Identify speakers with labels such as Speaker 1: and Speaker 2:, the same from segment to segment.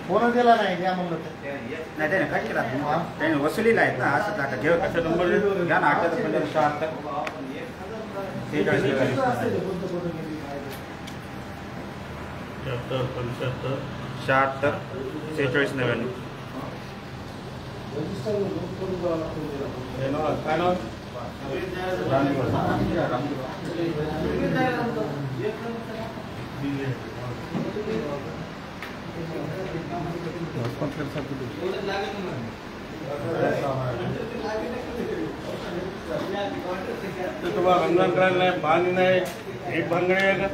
Speaker 1: Phone दिला नाही घ्या म्हणलं
Speaker 2: नाही त्याने काय केला त्याने वसुलीला आहेत ना असं आता घेऊ कसं नंबर घ्या ना 78
Speaker 3: तो तुम्हाला रमजान करायला नाही पाणी नाही एक भांगडे आहे का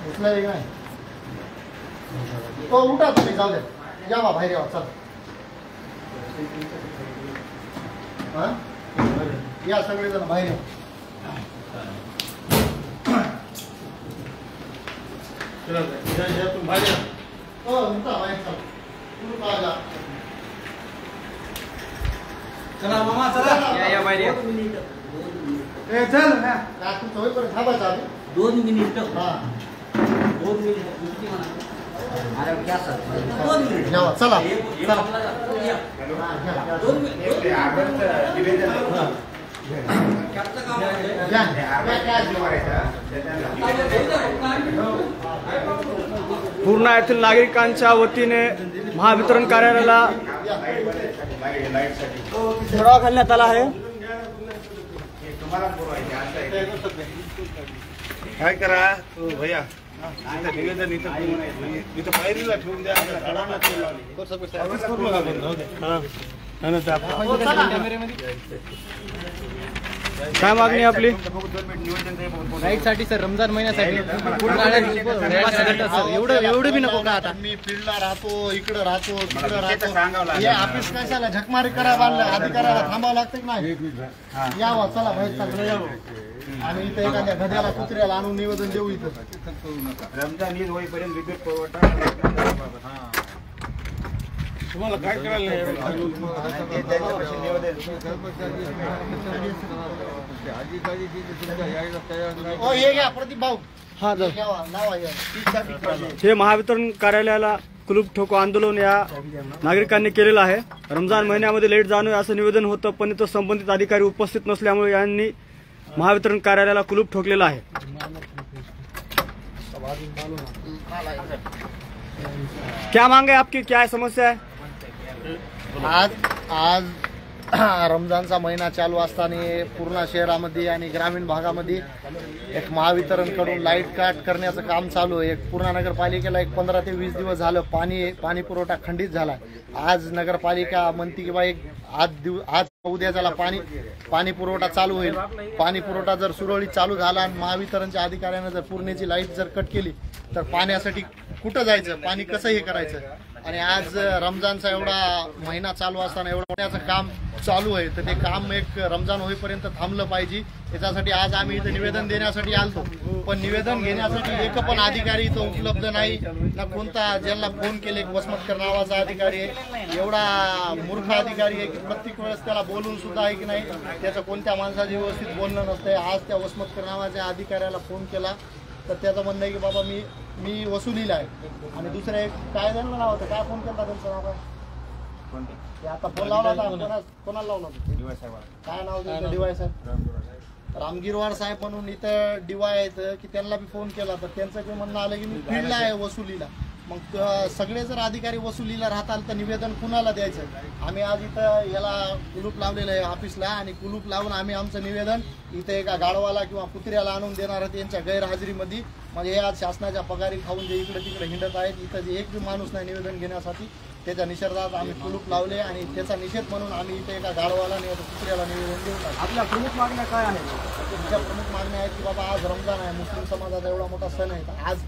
Speaker 1: उठलं काय तो उठा तुम्ही जाऊ द्या या बा बाहेर यावा चल या सगळेजण बाहेर या
Speaker 3: तुम बाहेर
Speaker 1: हो उठा बाहेर चल
Speaker 4: चला मामा चला या बाहेर या
Speaker 1: ए चल ना तू सवय पर थांबायचं आधी
Speaker 4: 2 मिनिट
Speaker 1: हा
Speaker 4: 2 मिनिट अरे क्या सर 2 मिनिट
Speaker 1: यावा चला चला
Speaker 4: 2 मिनिट
Speaker 5: पूर्णा येथील नागरिकांच्या वतीने महावितरण कार्यालयाला ठराव घालण्यात आला आहे।
Speaker 3: काय करा भैया इथं निवेदन इथं पायरीला ठेवून द्या
Speaker 5: काय मागणी आपली
Speaker 4: राईट साठी सर रमजान महिन्यासाठी एवढं बी नको का आता
Speaker 1: मी फील्डला राहतो इकडे राहतो तिकडे राहतो हे ऑफिस कशाला झकमारी करा बांधलं अधिकाऱ्याला थांबावं लागतं की नाही यावं चला बाहेर सगळं यावं आणि इथं एखाद्या गध्याला कुत्र्याला आणून निवेदन देऊ इथं
Speaker 2: रमजान ईद होईपर्यंत विद्युत पुरवठा
Speaker 3: तुम्हाला काय करायला
Speaker 1: हे घ्या प्रदीप भाऊ
Speaker 5: हा
Speaker 1: नाव
Speaker 5: हे महावितरण कार्यालयाला कुलूप ठोको आंदोलन या नागरिकांनी केलेलं आहे। रमजान महिन्यामध्ये लेट जाणं असं निवेदन होतं पण इथं संबंधित अधिकारी उपस्थित नसल्यामुळे यांनी महावितरण कार्यालयाला कुलूप ठोकलेलं आहे। क्या मांग है आपकी, क्या समस्या है?
Speaker 1: आज रमजानचा महिना चालू असताना पूर्ण शहरामध्ये आणि ग्रामीण भागामध्ये एक महावितरणकडून लाईट कट करण्याचं काम चालू आहे। एक पूर्ण नगरपालिकेला एक 15 ते 20 दिवस झालं पाणी पुरवठा खंडित झाला। आज नगरपालिका म्हणते की बा एक आज उद्या त्याला पाणी पुरवठा चालू होईल। पाणी पुरवठा जर सुरळीत चालू झाला आणि महावितरणच्या अधिकाऱ्यानं जर पूर्णेची लाईट जर कट केली तर पाण्यासाठी कुठं जायचं, पाणी कसं हे करायचं। आणि आज रमजानचा एवढा महिना चालू असताना एवढं होण्याचं काम चालू आहे तर ते काम एक रमजान होईपर्यंत थांबलं पाहिजे। याच्यासाठी आज आम्ही इथं निवेदन देण्यासाठी आलतो पण निवेदन घेण्यासाठी एक पण अधिकारी इथं उपलब्ध नाही ना कोणता। ज्यांना फोन केले वसमतकर नावाचा अधिकारी आहे, एवढा मूर्ख अधिकारी आहे की प्रत्येक वेळेस त्याला बोलून सुद्धा आहे की नाही त्याचं कोणत्या माणसाची व्यवस्थित बोलणं नसतंय। आज त्या वसमतकर नावाच्या अधिकाऱ्याला फोन केला तर त्याचं म्हणणं आहे की बाबा मी वसुलीला आहे। आणि दुसरं एक काय जण नाव होतं, काय फोन केला त्यांचं नाव काय आता फोन लावला होता कोणाला लावला होता, काय नाव त्यांचं डीवाय साहेब रामगिरवार साहेब म्हणून इथं डीवाय आहेत की त्यांना बी फोन केला तर त्यांचं ते म्हणणं आलं की मी फील्डला आहे वसुलीला। मग सगळे जर अधिकारी वसुलीला राहताल तर निवेदन कुणाला द्यायचं। आम्ही आज इथं याला कुलूप लावलेलं आहे ऑफिसला आणि कुलूप लावून आम्ही आमचं निवेदन इथं एका गाढवाला किंवा कुत्र्याला आणून देणार आहेत यांच्या गैरहजेरीमध्ये। म्हणजे हे आज शासनाच्या पगारी खाऊन जे इकडे तिकडे हिंडत आहेत इथं जे एक बी माणूस नाही निवेदन घेण्यासाठी, त्याच्या निषेधात आम्ही कुलूप लावले आणि त्याचा निषेध म्हणून आम्ही इथे एका गाढवाला आणि कुत्र्याला निवेदन देऊन टाकलं।
Speaker 5: आपल्या प्रमुख मागण्या काय आहेत?
Speaker 1: आमच्या प्रमुख मागण्या आहेत की बाबा आज रमजान आहे, मुस्लिम समाजाचा एवढा मोठा सण आहे, आज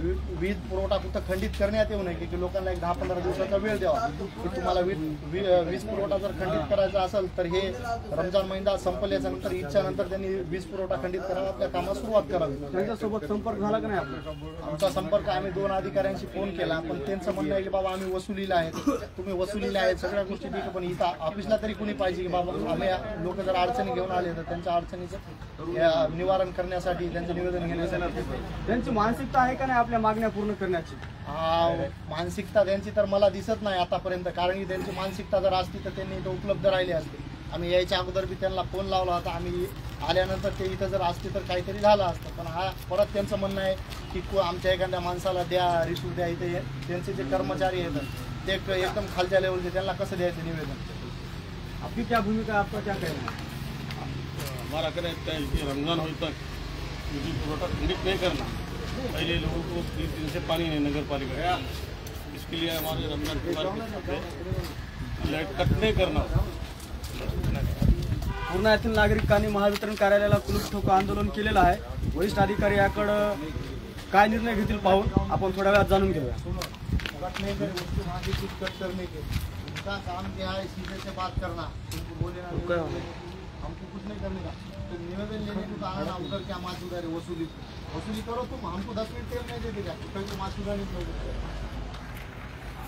Speaker 1: वीज पुरवठा कुठं खंडित करण्यात येऊ नये की लोकांना एक 10-15 दिवसाचा वेळ द्यावा की तुम्हाला वीज पुरवठा जर खंडित करायचा असेल तर हे रमजान महिना संपल्याच्या नंतर इच्छानंतर त्यांनी वीज पुरवठा खंडित करावा, आपल्या कामास सुरुवात करावी.
Speaker 5: त्यांच्यासोबत संपर्क झाला का नाही आपला?
Speaker 1: आमचा संपर्क आम्ही 2 अधिकाऱ्यांशी फोन केला, पण त्यांचं म्हणणं आहे की बाबा आम्ही वसुलीला आहेत, तुम्ही वसुलीला आहेत सगळ्या गोष्टी ठीक आहे, पण इथं ऑफिसला तरी कोणी पाहिजे की बाबा आम्ही लोक जर अडचणी घेऊन आले तर त्यांच्या अडचणीचं निवारण करण्यासाठी, त्यांचं निवेदन घेण्यासाठी.
Speaker 5: त्यांची मानसिकता आहे का नाही आपल्या मागण्या पूर्ण करण्याची?
Speaker 1: मानसिकता त्यांची तर मला दिसत नाही आतापर्यंत, कारण की त्यांची मानसिकता जर असती तर त्यांनी इथं उपलब्ध राहिली असते. आम्ही यायच्या अगोदर बी त्यांना फोन लावला होता, आम्ही आल्यानंतर ते इथं जर असते तर काहीतरी झालं असतं, पण हा परत त्यांचं म्हणणं आहे की आमच्या एखाद्या माणसाला द्या, रिसूट द्या. इथे त्यांचे जे कर्मचारी आहेत ते एकदम खालच्या लेवलचे, त्यांना कसं द्यायचं निवेदन?
Speaker 5: आपकी क्या भूमिका, आपका क्या कहना है?
Speaker 3: हमारा कहना है कि रमजान हो तक बिजली पुरवठा खंडित नहीं करना. पहले लोगों को 3 दिन से पानी नहीं नगर पालिका गया, इसके लिए हमारे रमजान के बाद लाइट कट नहीं करना.
Speaker 5: पूर्णा येथील नागरिकांनी महावितरण कार्यालयाला कुलूप ठोको आंदोलन केलेलं आहे. वरिष्ठ अधिकारी याकडं काय निर्णय घेतील पाहून आपण थोड्या वेळात जाणून घेऊया.
Speaker 1: उनका काम क्या है, सीधे से बात करना, तुमको बोले ना हमको कुछ नहीं करने का, तुम निवेदन लेने को तो आना, उधर क्या माँ सुधारे, वसूली करो तुम, हमको 10 मिनट टाइम नहीं देते क्या, कहीं तो माँ सुधारने को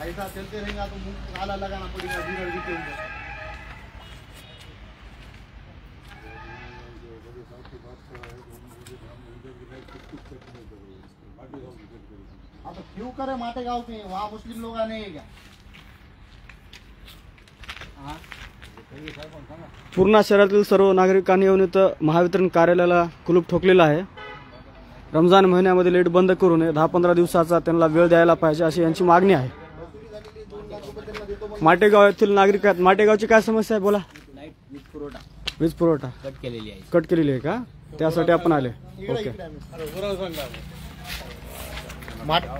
Speaker 1: ऐसा चलते रहेगा तो मुंह काला लगाना पड़ेगा बिगड़ भी के ऊपर. हाँ तो क्यों करे माटेगांव के, वहाँ मुस्लिम लोग नहीं है क्या?
Speaker 5: पूर्णा शहरातील सर्व नागरिकांनी येऊन इथं महावितरण कार्यालयाला कुलूप ठोकलेलं आहे. रमजान महिन्यामध्ये लाईट बंद करू नये, 10-15 दिवसाचा त्यांना वेळ द्यायला पाहिजे अशी यांची मागणी आहे. माटेगाव येथील नागरिक आहेत. माटेगावची काय समस्या आहे बोला? वीज पुरवठा कट केलेली आहे का? त्यासाठी आपण आले. ओके.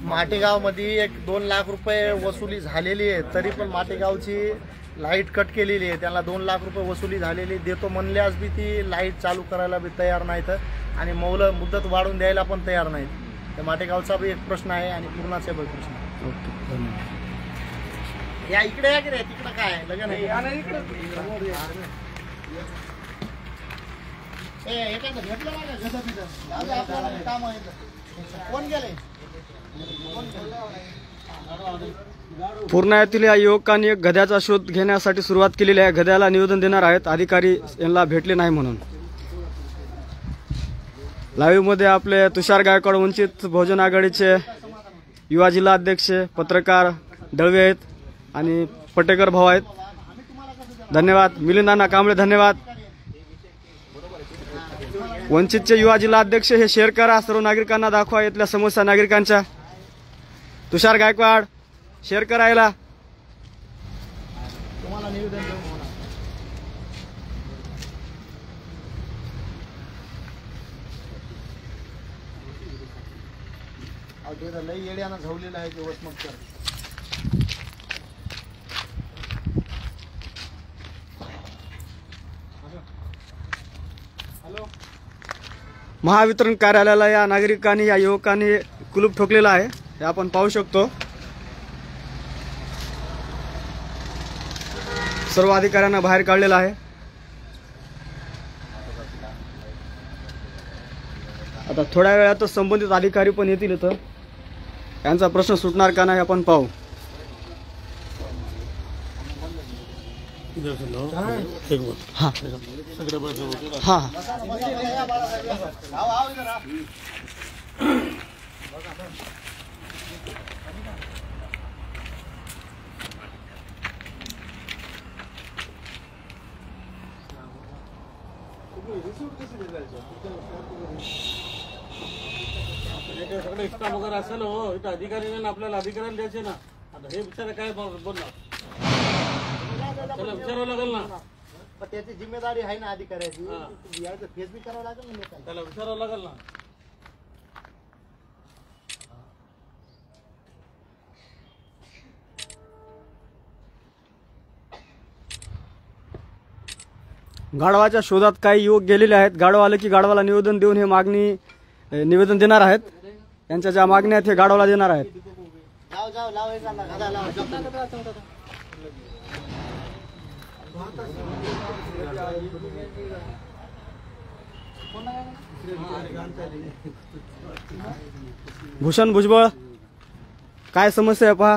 Speaker 1: माटेगाव मध्ये एक 2 लाख रुपये वसुली झालेली आहे, तरी पण माटेगावची लाईट कट केलेली आहे. त्यांना 2 लाख रुपये वसुली झालेली देतो म्हणल्यास बी ती लाईट चालू करायला बी तयार नाहीत आणि मुदत वाढवून द्यायला पण तयार नाहीत. तर माटेगावचा बी एक प्रश्न आहे आणि पूर्णाचा बी प्रश्न आहे.
Speaker 5: ओके, धन्यवाद.
Speaker 1: या इकडे या की रे, तिकडं काय लग्न आहे? एखादं भेटलं ना गदा पिठं, आपल्याला काम आहे. कोण गेले?
Speaker 5: पूर्णा येथील या युवकांनी एक गध्याचा शोध घेण्यासाठी सुरुवात केलेली आहे. गध्याला निवेदन देणार आहेत, अधिकारी यांना भेटले नाही म्हणून. लाईव्ह मध्ये आपले तुषार गायकवाड, वंचित बहुजन आघाडीचे युवा जिल्हा अध्यक्ष, पत्रकार दळवे आहेत आणि पटेकर भाऊ आहेत. धन्यवाद. मिलिंद अण्णा कांबळे धन्यवाद. वंचितचे युवा जिल्हा अध्यक्ष हे शेअर करा, सर्व नागरिकांना दाखवा इथल्या समस्या नागरिकांच्या. तुषार गायकवाड शेअर करायला.
Speaker 1: तुम्हाला निवेदन देऊन होणार. लई येड्यानं झवलेलं आहे ते वसमतकर. हॅलो.
Speaker 5: महावितरण कार्यालयाला या नागरिकांनी, या युवकांनी कुलूप ठोकलेला आहे, हे आपण पाहू शकतो. सर्व अधिकाऱ्यांना बाहेर काढलेलं आहे. आता थोड्या वेळात संबंधित अधिकारी पण येतील इथं. यांचा प्रश्न सुटणार का नाही आपण पाहू. हाँ हाँ
Speaker 3: सगळं एक्स्ट्रा वगैरे असेल हो, इथं अधिकाऱ्याने आपल्याला अधिकाऱ्याला द्यायचे ना. आता हे बिचारा काय बोलणार, त्याला विचारावं लागेल ना.
Speaker 1: पण त्याची जिम्मेदारी आहे ना अधिकाऱ्याची, याचं फेस बी करावं लागेल ना लोकांना.
Speaker 3: त्याला विचारावं लागेल ना.
Speaker 5: गाढवाच्या शोधात काही युवक गेलेले आहेत. गाढव आले की गाढवाला निवेदन देऊन हे मागणी निवेदन देणार आहेत. यांच्या ज्या मागण्या आहेत हे गाढवला देणार आहेत. भूषण भुजबळ, काय समस्या आहे पहा,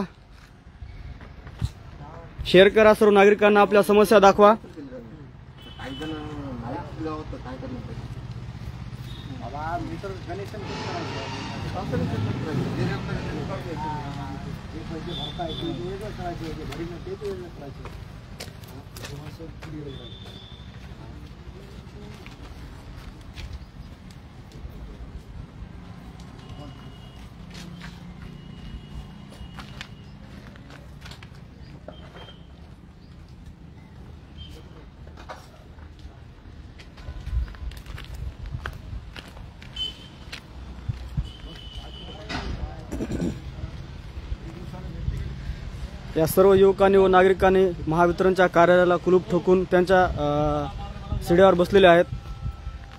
Speaker 5: शेअर करा, सर्व नागरिकांना आपल्या समस्या दाखवा. या सर्व युवकांनी व नागरिकांनी महावितरणच्या कार्यालयाला कुलूप ठोकून त्यांच्या शिड्यावर बसलेले आहेत.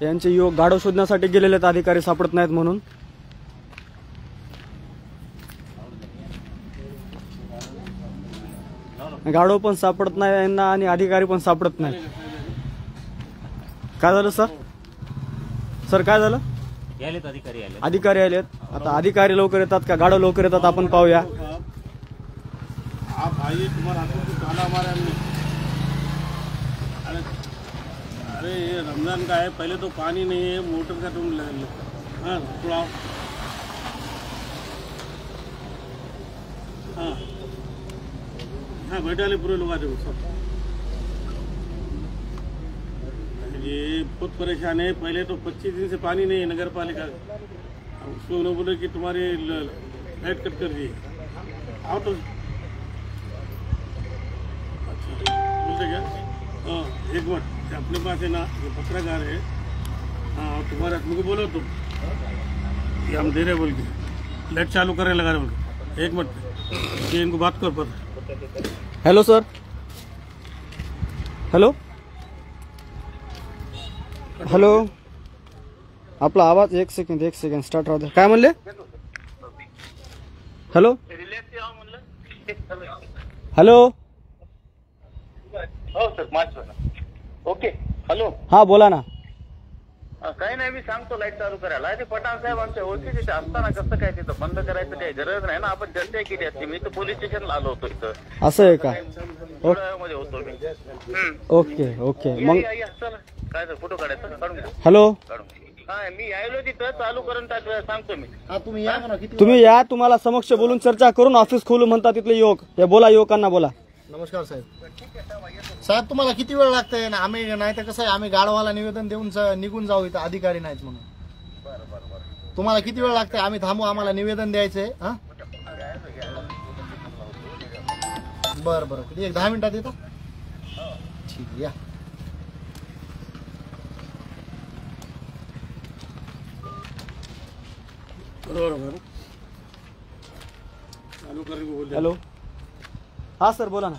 Speaker 5: यांचे युवक गाढव शोधण्यासाठी गेलेले आहेत, अधिकारी सापडत नाहीत म्हणून. गाढव पण सापडत नाही यांना आणि अधिकारी पण सापडत नाही. काय झालं सर? सर काय झालं? अधिकारी आलेत. आता अधिकारी लवकर येतात का गाढव लवकर येतात आपण पाहूया.
Speaker 3: आप आइए, तुम्हारा हाथों से ताला मारा हमने। अरे ये रमजान का है, पहले तो पानी नहीं है, मोटर का तुम हाँ थोड़ा हाँ हाँ बैठा ले पूरे लोग आ जाओ सब। ये बहुत परेशान है, पहले तो 25 दिन से पानी नहीं है नगर पालिका। उसको उन्होंने बोले कि तुम्हारे लाइट कट कर दिए। आओ तो क्या? हाँ एक मिनट, अपने पास है ना, ये पत्रकार है, हाँ तुम्हारे आदमी को बोलो तुम कि हम दे रहे बोल के लाइट चालू करने लगा रहे बोल के। एक मिनट, ये इनको बात कर पर।
Speaker 5: हॅलो सर, हॅलो हॅलो, आपला आवाज एक सेकंड स्टार्ट राहू दे. काय म्हणले? हॅलो हॅलो,
Speaker 6: हो सर, ओके. हॅलो,
Speaker 5: हा बोला ना.
Speaker 6: काही नाही, मी सांगतो लाईट चालू करायला. ते पठाण साहेब आमच्या ओळखीचे असताना कसं काय तिथं बंद करायचं काही गरज नाही ना, आपण चर्चा केली असते. मी तर पोलीस स्टेशनला आलो होतो इथं.
Speaker 5: असं आहे का?
Speaker 6: थोड्या वेळामध्ये होतो मी.
Speaker 5: Okay okay. मग
Speaker 6: चला, काय सर फोटो काढायचा? काढून घ्या.
Speaker 5: हॅलो,
Speaker 6: हा मी यायलो तिथं, चालू करून टाकलं सांगतो मी.
Speaker 1: हा तुम्ही या म्हणा. किती
Speaker 5: तुम्ही या, तुम्हाला समक्ष बोलून चर्चा करून ऑफिस खोलू म्हणतात तिथले युवक. हे बोला, युवकांना बोला.
Speaker 1: नमस्कार साहेब. साहेब तुम्हाला किती वेळ लागतंय ना? आम्ही नाही तर कसं आहे, आम्ही गाढवाला निवेदन देऊन निघून जाऊ, इथं अधिकारी नाहीत म्हणून. तुम्हाला किती वेळ लागतंय? आम्ही थांबू, आम्हाला निवेदन द्यायचंय. हा बरं बरं, किती 10 मिनिटात येतो. ठीक आहे, या.
Speaker 5: हॅलो, हा सर बोला ना.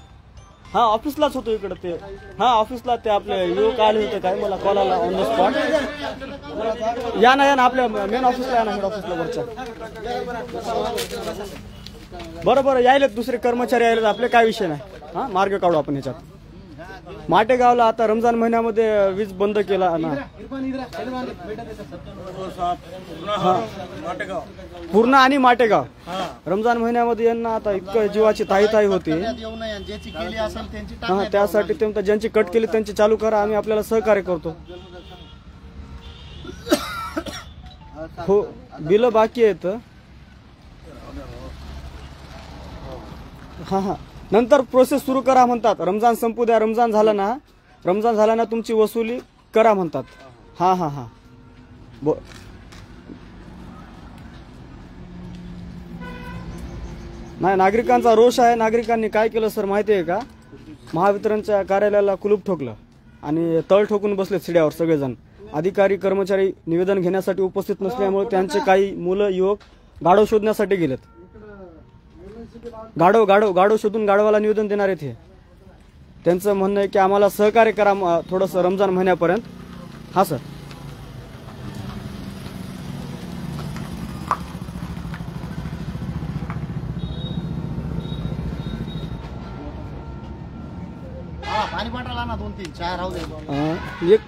Speaker 5: हा ऑफिसलाच होतो इकडे. ते हा ऑफिसला ते आपले युवक आले होते, काय मला कॉल आला ऑन द स्पॉट. या ना आपल्या मेन ऑफिसला या ना, हेड ऑफिसला वरच्या. बरं यायलेत दुसरे कर्मचारी यायलेत आपले, काय विषय नाही. हा मार्ग काढू आपण ह्याच्यात. माटेगावला आता रमजान महिन्यामध्ये वीज बंद केला ना, पूर्ण आणि माटेगाव. रमजान महिन्यामध्ये यांना आता इतकं जीवाची ताई होती. हा त्यासाठी ते ज्यांची कट केली त्यांची चालू करा, आम्ही आपल्याला सहकार्य करतो. हो, बिल बाकी आहेत. हा नंतर प्रोसेस सुरू करा म्हणतात. रमजान संपू द्या, रमजान झाला ना तुमची वसुली करा म्हणतात. हा नाही, नागरिकांचा रोष आहे. नागरिकांनी काय केलं सर माहिती आहे का? महावितरणच्या कार्यालयाला कुलूप ठोकलं आणि तळ ठोकून बसले शिड्यावर सगळेजण. अधिकारी कर्मचारी निवेदन घेण्यासाठी उपस्थित नसल्यामुळे त्यांचे काही मुलं युवक गाढव शोधण्यासाठी गेलेत. गाढव शोधून गाढवाला निवेदन देणार आहेत. हे त्यांचं म्हणणं आहे की आम्हाला सहकार्य करा थोडंसं रमजान महिन्यापर्यंत. हा सर,
Speaker 1: पाणी पाटाला ना 2-3 4 राहू दे.
Speaker 5: एक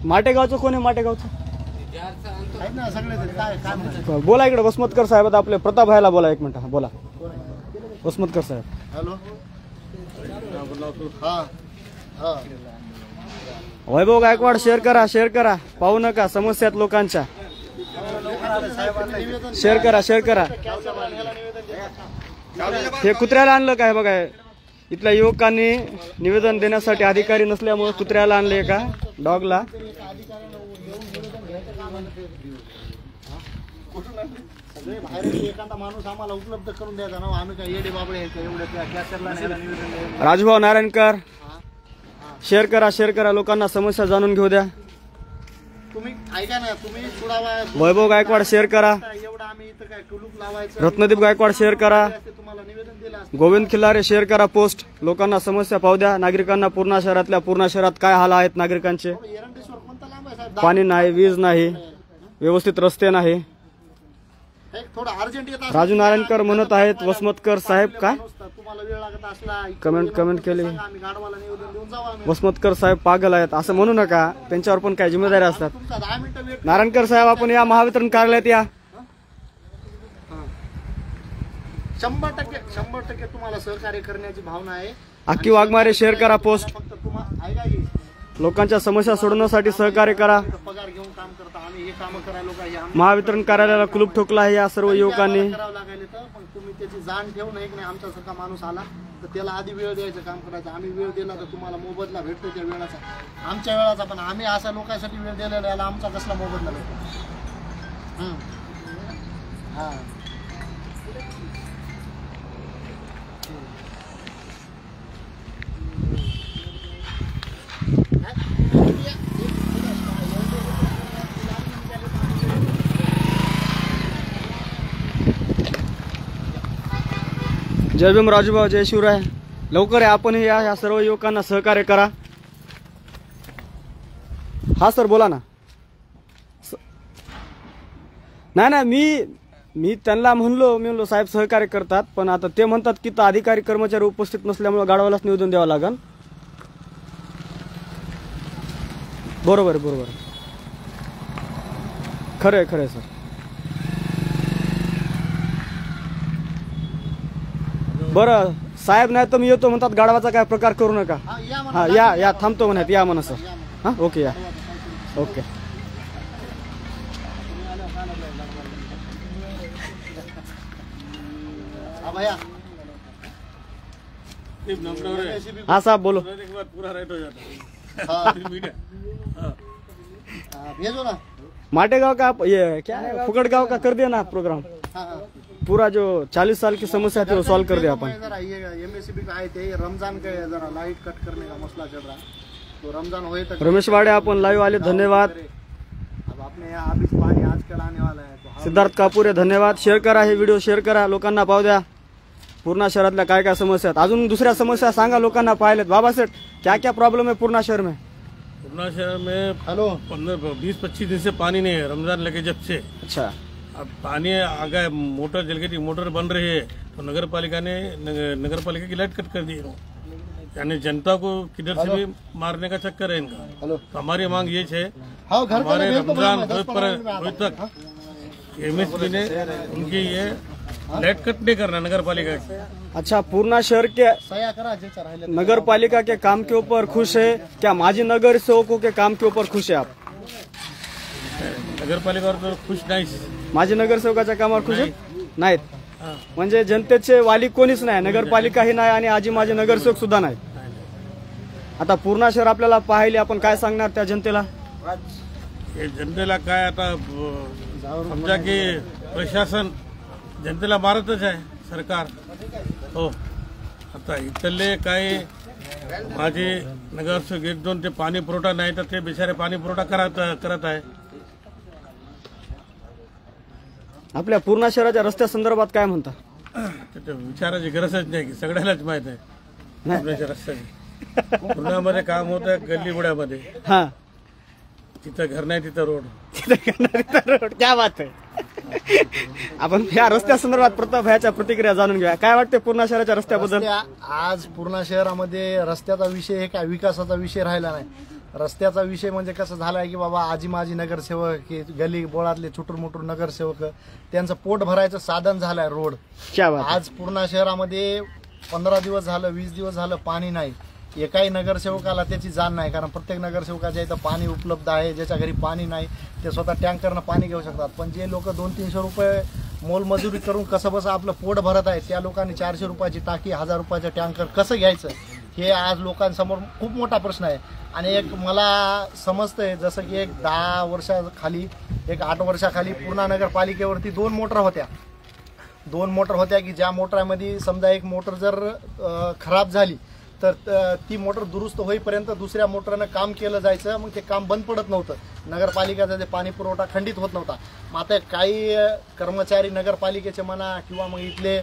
Speaker 5: माटेगावचं कोण आहे? माटेगावचं
Speaker 1: आहेत ना सगळे ते. काय काय म्हणतात?
Speaker 5: बोला इकडे. वसमतकर साहेब आहेत आपले. प्रताप भाईला बोला 1 मिनिट. बोला वसमतकर साहेब.
Speaker 1: हॅलो. हा हा.
Speaker 5: वैभव गायकवाड शेअर करा. पाहू नका समस्या आहेत लोकांच्या. शेअर करा. हे कुत्र्याला आणलं काय बघा. इथल्या युवकांनी निवेदन देण्यासाठी अधिकारी नसल्यामुळे कुत्र्याला आणले एका डॉगला.
Speaker 1: एखादा माणूस आम्हाला उपलब्ध करून द्यायचा ना. आम्ही काय येडे बाबळे आहेत एवढे त्या कॅसेटला निवेदन द्यायचं.
Speaker 5: राजभाऊ नारायणकर शेअर करा. लोकांना समस्या जाणून घेऊ द्या.
Speaker 1: तुम्ही ऐका ना. तुम्ही सोडावा.
Speaker 5: वैभव गायकवाड शेअर करा.
Speaker 1: एवढं आम्ही इथं काय कुलूप लावायचं.
Speaker 5: रत्नदीप गायकवाड शेअर करा.
Speaker 1: तुम्हाला निवेदन दिलं असतं.
Speaker 5: गोविंद खिल्लारे शेअर करा पोस्ट. लोकांना समस्या पाहू द्या. नागरिकांना पूर्णा शहरात काय हाल आहेत नागरिकांचे.
Speaker 1: एरंडेश्वर कोणता लांब आहे साहेब?
Speaker 5: पाणी नाही, वीज नाही, व्यवस्थित रस्ते नाही.
Speaker 1: एक थोडं अर्जंट येत असेल.
Speaker 5: राजू नारायणकर म्हणत आहेत वसमतकर साहेब काय
Speaker 1: तुम्हाला वेळ लागत असला
Speaker 5: कमेंट केली.
Speaker 1: आम्ही गाडवाला निवेदन देऊन जाऊ. आम्ही
Speaker 5: वसमतकर साहेब पागल आहेत असं म्हणू नका. त्यांच्यावर पण काही जिम्मेदारी असतात.
Speaker 1: तुमचा 10 मिनिटं वेट.
Speaker 5: नारायणकर साहेब आपण या महावितरण कार्यालयात या.
Speaker 1: 100% तुम्हाला सहकार्य करण्याची भावना आहे.
Speaker 5: अक्की वाघमारे शेअर करा पोस्ट.
Speaker 1: फक्त तुम्हाला ऐका की
Speaker 5: लोकांच्या समस्या सोडवण्यासाठी सहकार्य करा.
Speaker 1: पगार घेऊन काम करता. आम्ही हे काम करायला लोक
Speaker 5: महावितरण कार्यालयाला कुलूप ठोकला आहे या सर्व युवकांनी.
Speaker 1: करावं लागेल तर पण तुम्ही त्याची जाण ठेवू नये की नाही. आमच्यासारखा माणूस आला तर त्याला आधी वेळ द्यायचं काम करायचं. आम्ही वेळ दिला तर तुम्हाला मोबदला भेटतो त्या वेळाचा, आमच्या वेळाचा. पण आम्ही अशा लोकांसाठी वेळ दिलेला याला आमचा कसला मोबदला भेटतो. हा
Speaker 5: जय भीम राजूभाऊ. जय शिवराय. लवकर आहे. आपण या सर्व युवकांना सहकार्य करा. हा सर बोला ना. नाही मी त्यांना म्हणलो साहेब सहकार्य करतात. पण आता ते म्हणतात की अधिकारी कर्मचारी उपस्थित नसल्यामुळे गाडवालाच निवेदन द्यावं लागेल. बरोबर खरंय सर. बरं साहेब नाही तर मी येतो म्हणतात. गाडवाचा काय प्रकार करू नका. हा या थांबतो म्हणत. या म्हणा सर. हा ओके या. ओके. हाँ साहब बोलो.
Speaker 3: एक बार पूरा राइट हो जाता है.
Speaker 1: हाँ.
Speaker 3: मीडिया
Speaker 1: भेजो ना.
Speaker 5: माटेगांव का ये क्या है फुकड़गांव का कर दिया ना प्रोग्राम. पूरा जो 40 साल की समस्या थी वो सॉल्व कर दिया अपन.
Speaker 1: जरा ये एमएससीबी का आए थे. रमजान के जरा लाइट कट करने का मसला चल रहा है. तो रमजान हुए तक
Speaker 5: रमेश वाडे आपण लाईव्ह आले. धन्यवाद.
Speaker 1: अब आपने यहाँ अभी पानी आजकल आने वाला है. तो
Speaker 5: सिद्धार्थ कापुरे धन्यवाद. शेअर करा हे व्हिडिओ. शेअर करा. लोकांना पाहू द्या पूर्णा शहरातल्या काय समस्या आहेत. अजून दुसऱ्या समस्या सांगा लोकांना पाहिलेत. बाबा सेठ क्या प्रॉब्लम है पूर्णा शहर में?
Speaker 3: पूर्णा शहर में
Speaker 1: हेलो
Speaker 3: 15-20-25 दिन से पानी नहीं है. रमजान लगे जब से.
Speaker 5: अच्छा.
Speaker 3: अब पानी आ गया. मोटर जल गई. मोटर बन रही है तो नगर पालिका की लाइट कट कर दी है. यानी जनता को किधर से भी मारने का चक्कर है इनका.
Speaker 1: हेलो.
Speaker 3: तो हमारी मांग ये है
Speaker 1: हाँ घर
Speaker 3: हमारे
Speaker 1: पर
Speaker 3: रमजान होए तक एमएसपी ने उनकी ये लाइट कट नहीं करना नगर पालिका की.
Speaker 5: अच्छा पूर्णा शहर के
Speaker 1: सया करा जे राहिले.
Speaker 5: नगर पालिका के काम के ऊपर खुश है क्या? माजी नगर सेवकों के काम के ऊपर खुश है आप?
Speaker 3: नगर पालिका तो खुश नाही.
Speaker 5: माजी नगरसेवकाच्या कामावर खुश नाहीत. म्हणजे जनतेचे वाली कोणीच नाही. नगरपालिकाही नाही आणि आजी माजी नगरसेवक सुद्धा नाही. आता पूर्णा शहर आपल्याला पाहिले. आपण काय सांगणार त्या जनतेला?
Speaker 3: हे जनतेला काय आता समजा की प्रशासन जनतेला मारतच आहे सरकार. हो आता इथले काही माझे नगरसेवक 1-2 ते पाणी पुरवठा नाही तर ते बिचारे पाणी पुरवठा करत आहे.
Speaker 5: आपल्या पूर्णा शहराच्या रस्त्या संदर्भात काय म्हणता?
Speaker 3: विचाराची गरजच नाही की सगळ्यालाच माहित आहे आपल्याच्या रस्त्याची. पुण्यामध्ये काम होत आहे गल्लीबुड्यामध्ये.
Speaker 5: हा
Speaker 3: तिथं घर नाही तिथं रोड.
Speaker 5: क्या बात आहे. आपण या रस्त्या संदर्भात प्रताप भैयाच्या प्रतिक्रिया जाणून घ्या. काय वाटते पूर्णा शहराच्या रस्त्याबद्दल?
Speaker 1: आज पूर्णा शहरामध्ये रस्त्याचा विषय हे काय विकासाचा विषय राहिला नाही. रस्त्याचा विषय म्हणजे कसं झालाय की बाबा आजी माजी नगरसेवक की गली बोळातले छोटूर मोठूर नगरसेवक त्यांचं पोट भरायचं साधन झालंय रोड.
Speaker 5: क्या बात.
Speaker 1: आज पूर्णा शहरामध्ये 15 दिवस झालं 20 दिवस झालं पाणी नाही. एकाही नगरसेवकाला त्याची जाण नाही, कारण प्रत्येक नगरसेवकाच्या इथं पाणी उपलब्ध आहे. ज्याच्या घरी पाणी नाही ते स्वतः टँकरनं पाणी घेऊ शकतात. पण जे लोक 200-300 रुपये मोलमजुरी करून कसं बसं आपलं पोट भरत आहे, त्या लोकांनी 400 रुपयाची टाकी 1000 रुपयाचं टँकर कसं घ्यायचं हे आज लोकांसमोर खूप मोठा प्रश्न आहे. आणि एक मला समजतंय जसं की एक 10 वर्षाखाली 8 वर्षाखाली पूर्णा नगरपालिकेवरती 2 मोटर होत्या की ज्या मोटरमध्ये समजा एक मोटर जर खराब झाली तर ती मोटर दुरुस्त होईपर्यंत दुसऱ्या मोटरनं काम केलं जायचं. मग ते काम बंद पडत नव्हतं, नगरपालिकेचा ते पाणी पुरवठा खंडित होत नव्हता. मग आता काही कर्मचारी नगरपालिकेचे म्हणा किंवा मग इथले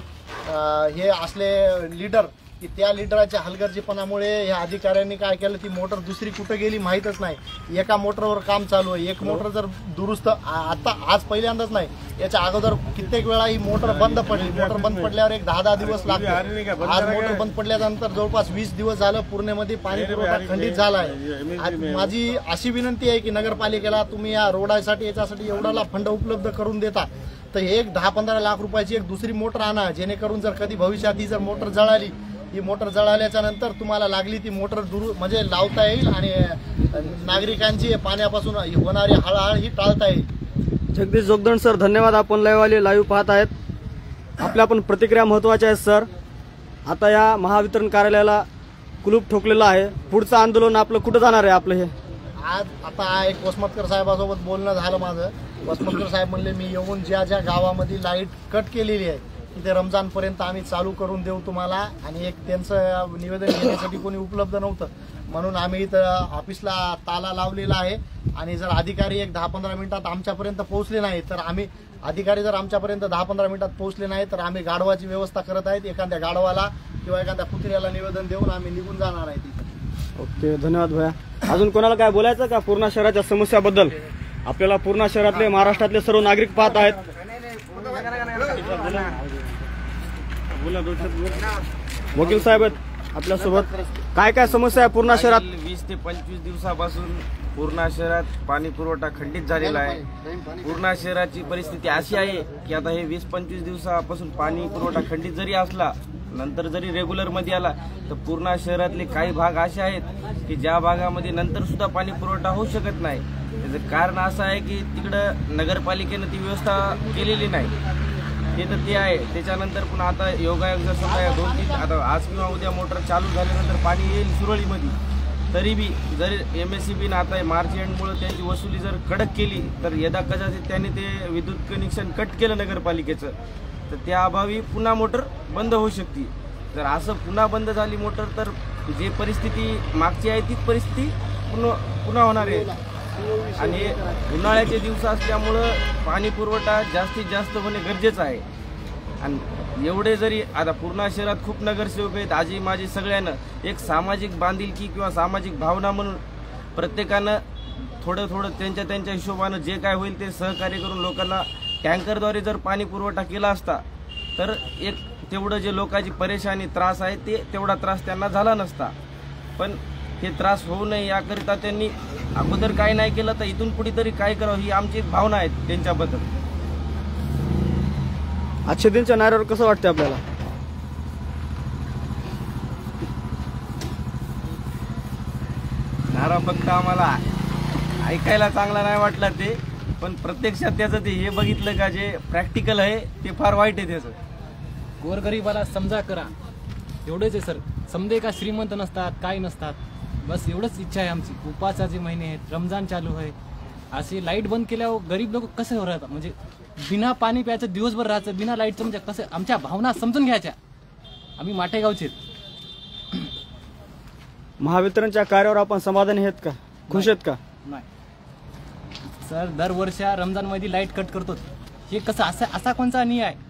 Speaker 1: हे असले लीडर की त्या लीडराच्या हलगर्जीपणामुळे ह्या अधिकाऱ्यांनी काय केलं, ती मोटर दुसरी कुठं गेली माहीतच नाही. एका मोटरवर काम चालू आहे. एक मोटर जर दुरुस्त आता आज पहिल्यांदाच नाही, याच्या अगोदर कित्येक वेळा ही मोटर बंद पडली. मोटर बंद पडल्यावर एक 10 दिवस लागले. आज मोटर बंद पडल्यानंतर जवळपास 20 दिवस झालं पूर्णेमध्ये पाणी पुरवठा खंडित झाला आहे. माझी अशी विनंती आहे की नगरपालिकेला तुम्ही या रोडासाठी याच्यासाठी एवढाला फंड उपलब्ध करून देता तर एक 10-15 लाख रुपयाची एक दुसरी मोटर आणा, जेणेकरून जर कधी भविष्यात ही जर मोटर जळाली, ही मोटर जळाल्याच्या नंतर तुम्हाला लागली ती मोटर म्हणजे लावता येईल आणि नागरिकांची पाण्यापासून होणारी हळहळ ही टाळता येईल.
Speaker 5: जगदीश जोगदंड सर, धन्यवाद. आपण लाईव्ह पाहत आहेत. आपल्या पण प्रतिक्रिया महत्वाच्या आहेत सर. आता या महावितरण कार्यालयाला कुलूप ठोकलेलं आहे. पुढचं आंदोलन आपलं कुठं जाणार आहे आपलं हे?
Speaker 1: आज आता एक वसमतकर साहेबासोबत बोलणं झालं माझं. वसमतकर साहेब म्हणले मी येऊन ज्या ज्या गावामध्ये लाईट कट केलेली आहे तिथे रमजानपर्यंत आम्ही चालू करून देऊ तुम्हाला. आणि एक त्यांचं निवेदन घेण्यासाठी कोणी उपलब्ध नव्हतं म्हणून आम्ही इथं ऑफिसला ताला लावलेला आहे. आणि जर अधिकारी एक 10-15 मिनिटात आमच्यापर्यंत पोहोचले नाही तर अधिकारी जर आमच्यापर्यंत 10-15 मिनिटात पोहोचले नाही तर आम्ही गाढवाची व्यवस्था करत आहेत. एखाद्या गाढवाला किंवा एखाद्या कुत्र्याला निवेदन देऊन आम्ही निघून जाणार आहे तिथं.
Speaker 5: ओके, धन्यवाद भैया. अजून कोणाला काय बोलायचं का पूर्णा शहराच्या समस्याबद्दल? आपल्याला पूर्णा शहरातले महाराष्ट्रातले सर्व नागरिक पाहत आहेत. वकील साहेब आहेत आपल्यासोबत. काय काय समस्या आहे पूर्णा शहरात?
Speaker 7: 20 ते 25 दिवसापासून पूर्णा शहरात पाणी पुरवठा खंडित झालेला आहे. पूर्णा शहराची परिस्थिती अशी आहे की आता हे 20-25 दिवसापासून पाणी पुरवठा खंडित जरी असला, नंतर जरी रेग्युलर मध्ये आला तर पूर्णा शहरातले काही भाग असे आहेत की ज्या भागामध्ये नंतर सुद्धा पाणी पुरवठा होऊ शकत नाही. त्याचं कारण असं आहे की तिकडं नगरपालिकेनं ती व्यवस्था केलेली नाही. ते तर ते आहे. त्याच्यानंतर पुन्हा आता योगायोग जर समजा 2-3 आता आज किंवा उद्या मोटर चालू झाल्यानंतर पाणी येईल सुरळीमध्ये, तरी बी जर MSEBीनं आता मार्च एंडमुळे त्यांची वसुली जर कडक केली तर यदा कदाचित त्यांनी ते विद्युत कनेक्शन कट केलं नगरपालिकेचं तर त्या अभावी पुन्हा मोटर बंद होऊ शकते. जर असं पुन्हा बंद झाली मोटर तर जे परिस्थिती मागची आहे तीच परिस्थिती पुन्हा होणार आहे. आणि उन्हाळ्याचे दिवस असल्यामुळं पाणी पुरवठा जास्तीत जास्त होणे गरजेचं आहे. आणि एवढे जरी आता पूर्णा शहरात खूप नगरसेवक आहेत, आजी माजी सगळ्यांना एक सामाजिक बांधिलकी किंवा सामाजिक भावना म्हणून प्रत्येकानं थोडं थोडं त्यांच्या हिशोबानं जे काय होईल ते सहकार्य करून लोकांना टँकरद्वारे जर पाणी पुरवठा केला असता तर एक तेवढं जे लोकांची परेशानी त्रास आहे ते तेवढा त्रास त्यांना झाला नसता. पण हे त्रास होऊ नये याकरिता त्यांनी अगोदर काय नाही केलं तर इथून पुढे तरी काय करावं ही आमची एक भावना आहे त्यांच्याबद्दल.
Speaker 5: आजच्या दिनच्या नाऱ्यावर कसं वाटतं आपल्याला?
Speaker 7: नारा फक्त आम्हाला ऐकायला चांगला नाही वाटला ते, पण प्रत्यक्षात त्याचं ते हे बघितलं का जे प्रॅक्टिकल आहे ते फार वाईट आहे. त्याचं
Speaker 8: गोरगरीबाला समजा करा एवढेच आहे सर. समजे का श्रीमंत नसतात काय नसतात, बस एवढंच इच्छा आहे आमची. उपासाचे महिने आहेत, रमजान चालू आहे, असे लाईट बंद केल्यावर गरीब लोक कसं राहतात, म्हणजे बिना पाणी प्यायचं दिवसभर राहायचं बिना लाईटचं, म्हणजे कसं आमच्या भावना समजून घ्यायच्या. आम्ही माटेगावचे.
Speaker 5: महावितरणच्या कार्यावर आपण समाधानी आहेत का, खुश आहेत का?
Speaker 8: नाही सर, दरवर्षी रमजान मध्ये लाईट कट करतो. हे कसं असा कोणचा अन्याय आहे?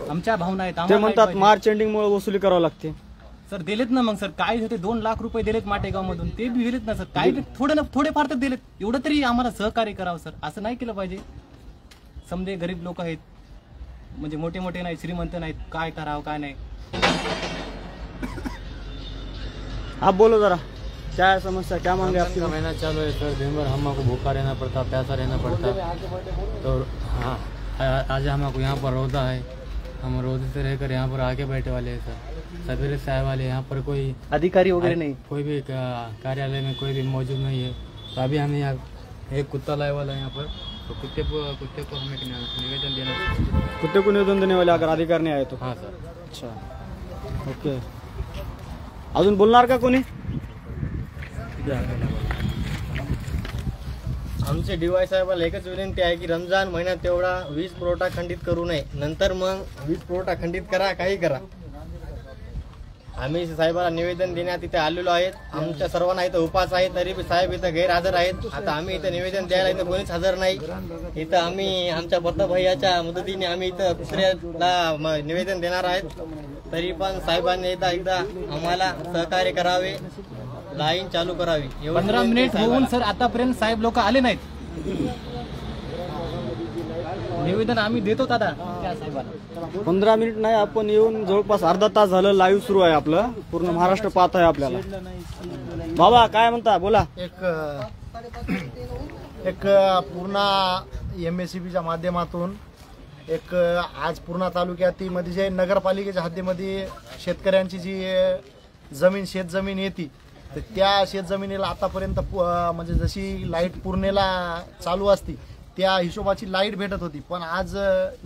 Speaker 8: आमच्या भावना आहेत.
Speaker 5: ते म्हणतात मार्च एंडिंग मुळे वसुली करावी लागते.
Speaker 8: सर दिलेत ना मग सर, काय होते 2 लाख रुपये दिलेत माटेगाव मधून, ते बी दिलेत ना सर. काय थोडेफार तर दिलेत, एवढं तरी आम्हाला सहकार्य करावं सर. असं नाही केलं पाहिजे. समजे गरीब लोक आहेत, म्हणजे मोठे मोठे नाही, श्रीमंत नाहीत, काय करावं काय नाही.
Speaker 5: आप बोलो जरा, क्या है समस्या, क्या मांगे आपकी?
Speaker 9: का महीना चालू है सर, दिन भर हमको भूखा रहना पड़ता, प्यासा रहना पड़ता. तो हाँ, आज हमको यहाँ पर रोजा है, हम रोजे से रहकर यहाँ पर आके बैठे वाले हैं सर. सवेरे से आए वाले, यहाँ पर कोई
Speaker 5: अधिकारी वगैरह नहीं?
Speaker 9: कोई भी कार्यालय में कोई भी मौजूद नहीं है. तो अभी हमें यहाँ एक कुत्ता लाए वाला है यहाँ पर, तो कुत्ते को हमें निवेदन देना.
Speaker 5: कुत्ते को निवेदन देने वाले अगर अधिकारी नहीं आए तो?
Speaker 9: हाँ सर.
Speaker 5: अच्छा, ओके. अजून बोलणार का कोणी?
Speaker 10: आमचे DY साहेबाला एकच विनंती आहे की रमजान महिन्यात तेवढा वीज पुरवठा खंडित करू नये, नंतर मग वीज पुरवठा खंडित करा, काही करा. आम्ही साहेबाला निवेदन देण्यात इथे आलेलो आहेत. आमच्या सर्वांना इथं उपास आहे, तरी साहेब इथं गैरहजर आहेत. आता आम्ही इथं निवेदन द्यायला इथं कोणीच हजर नाही. इथं आम्ही आमच्या भैयाच्या मदतीने आम्ही इथं दुसऱ्याला निवेदन देणार आहेत. तरी पण साहेबांनी एकदा आम्हाला सहकार्य करावे, लाईन चालू करावी.
Speaker 8: 15 मिनिट होऊन सर आतापर्यंत साहेब लोक आले नाहीत. निवेदन आम्ही देतो दादा त्या साहेबांना.
Speaker 5: 15 मिनिट नाही, आपण येऊन जवळपास अर्धा तास झालं. लाईव्ह सुरू आहे आपलं, पूर्ण महाराष्ट्र पाहत आहे आपल्याला. बाबा काय म्हणता, बोला.
Speaker 1: एक पूर्ण MSCBच्या माध्यमातून एक आज पूर्णा तालुक्यातील मध्ये जे नगरपालिकेच्या हद्दीमध्ये शेतकऱ्यांची जी शेतजमीन येते, तर त्या शेतजमिनीला आतापर्यंत म्हणजे जशी लाईट पूर्णेला चालू असती त्या हिशोबाची लाईट भेटत होती. पण आज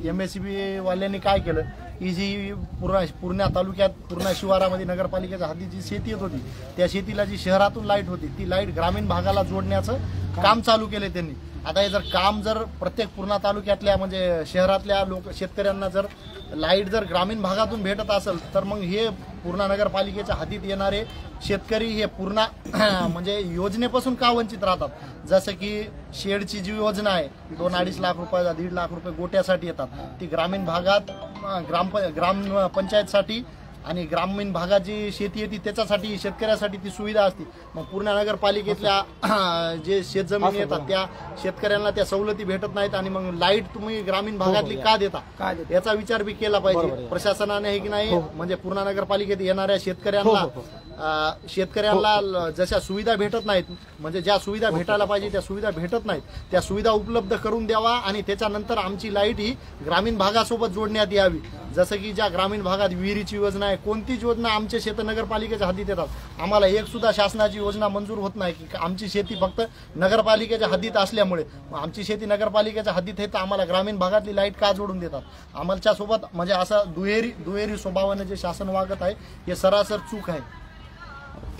Speaker 1: MSCB वाल्यांनी काय केलं की जी पूर्णा तालुक्यात पूर्णा शिवारामध्ये नगरपालिकेच्या हद्दीत जी शेती येत होती, त्या शेतीला जी शहरातून लाईट होती, ती लाईट ग्रामीण भागाला जोडण्याचं काम चालू केले त्यांनी. आता हे जर काम जर प्रत्येक पूर्णा तालुक्यातल्या म्हणजे शहरातल्या शेतकऱ्यांना जर लाईट जर ग्रामीण भागातून भेटत असेल, तर मग हे पूर्णा नगरपालिकेच्या हद्दीत येणारे शेतकरी हे पूर्ण म्हणजे योजनेपासून का वंचित राहतात. जसं की शेडची जी योजना आहे 2-2.5 लाख रुपये 1.5 लाख रुपये गोट्यासाठी येतात, ती ग्रामीण भागात ग्रामपंचायतसाठी आणि ग्रामीण भागात जी शेती येते त्याच्यासाठी शेतकऱ्यासाठी ती सुविधा असते. मग पूर्णा नगरपालिकेतल्या जे शेतजमिनी येतात त्या शेतकऱ्यांना त्या सवलती भेटत नाहीत आणि मग लाईट तुम्ही ग्रामीण भागातली का देता, याचा विचार बी केला पाहिजे प्रशासनाने, हे की नाही. म्हणजे पूर्णा नगरपालिकेत येणाऱ्या शेतकऱ्यांना जशा सुविधा भेटत नाहीत, म्हणजे ज्या सुविधा भेटायला पाहिजे त्या सुविधा भेटत नाहीत, त्या सुविधा उपलब्ध करून द्यावा. आणि त्याच्यानंतर आमची लाईट ही ग्रामीण भागासोबत जोडण्यात यावी. जसं की ज्या ग्रामीण भागात विहिरीची योजना आहे, कोणतीच योजना आमच्या शेत नगरपालिकेच्या हद्दीत येतात, आम्हाला एक सुद्धा शासनाची योजना मंजूर होत नाही. की आमची शेती फक्त नगरपालिकेच्या हद्दीत असल्यामुळे आमची शेती नगरपालिकेच्या हद्दीत आहे, तर आम्हाला ग्रामीण भागातली लाईट का जोडून देतात. आम्हाला सोबत म्हणजे असं दुहेरी स्वभावाने जे शासन वागत आहे हे सरासर चूक आहे.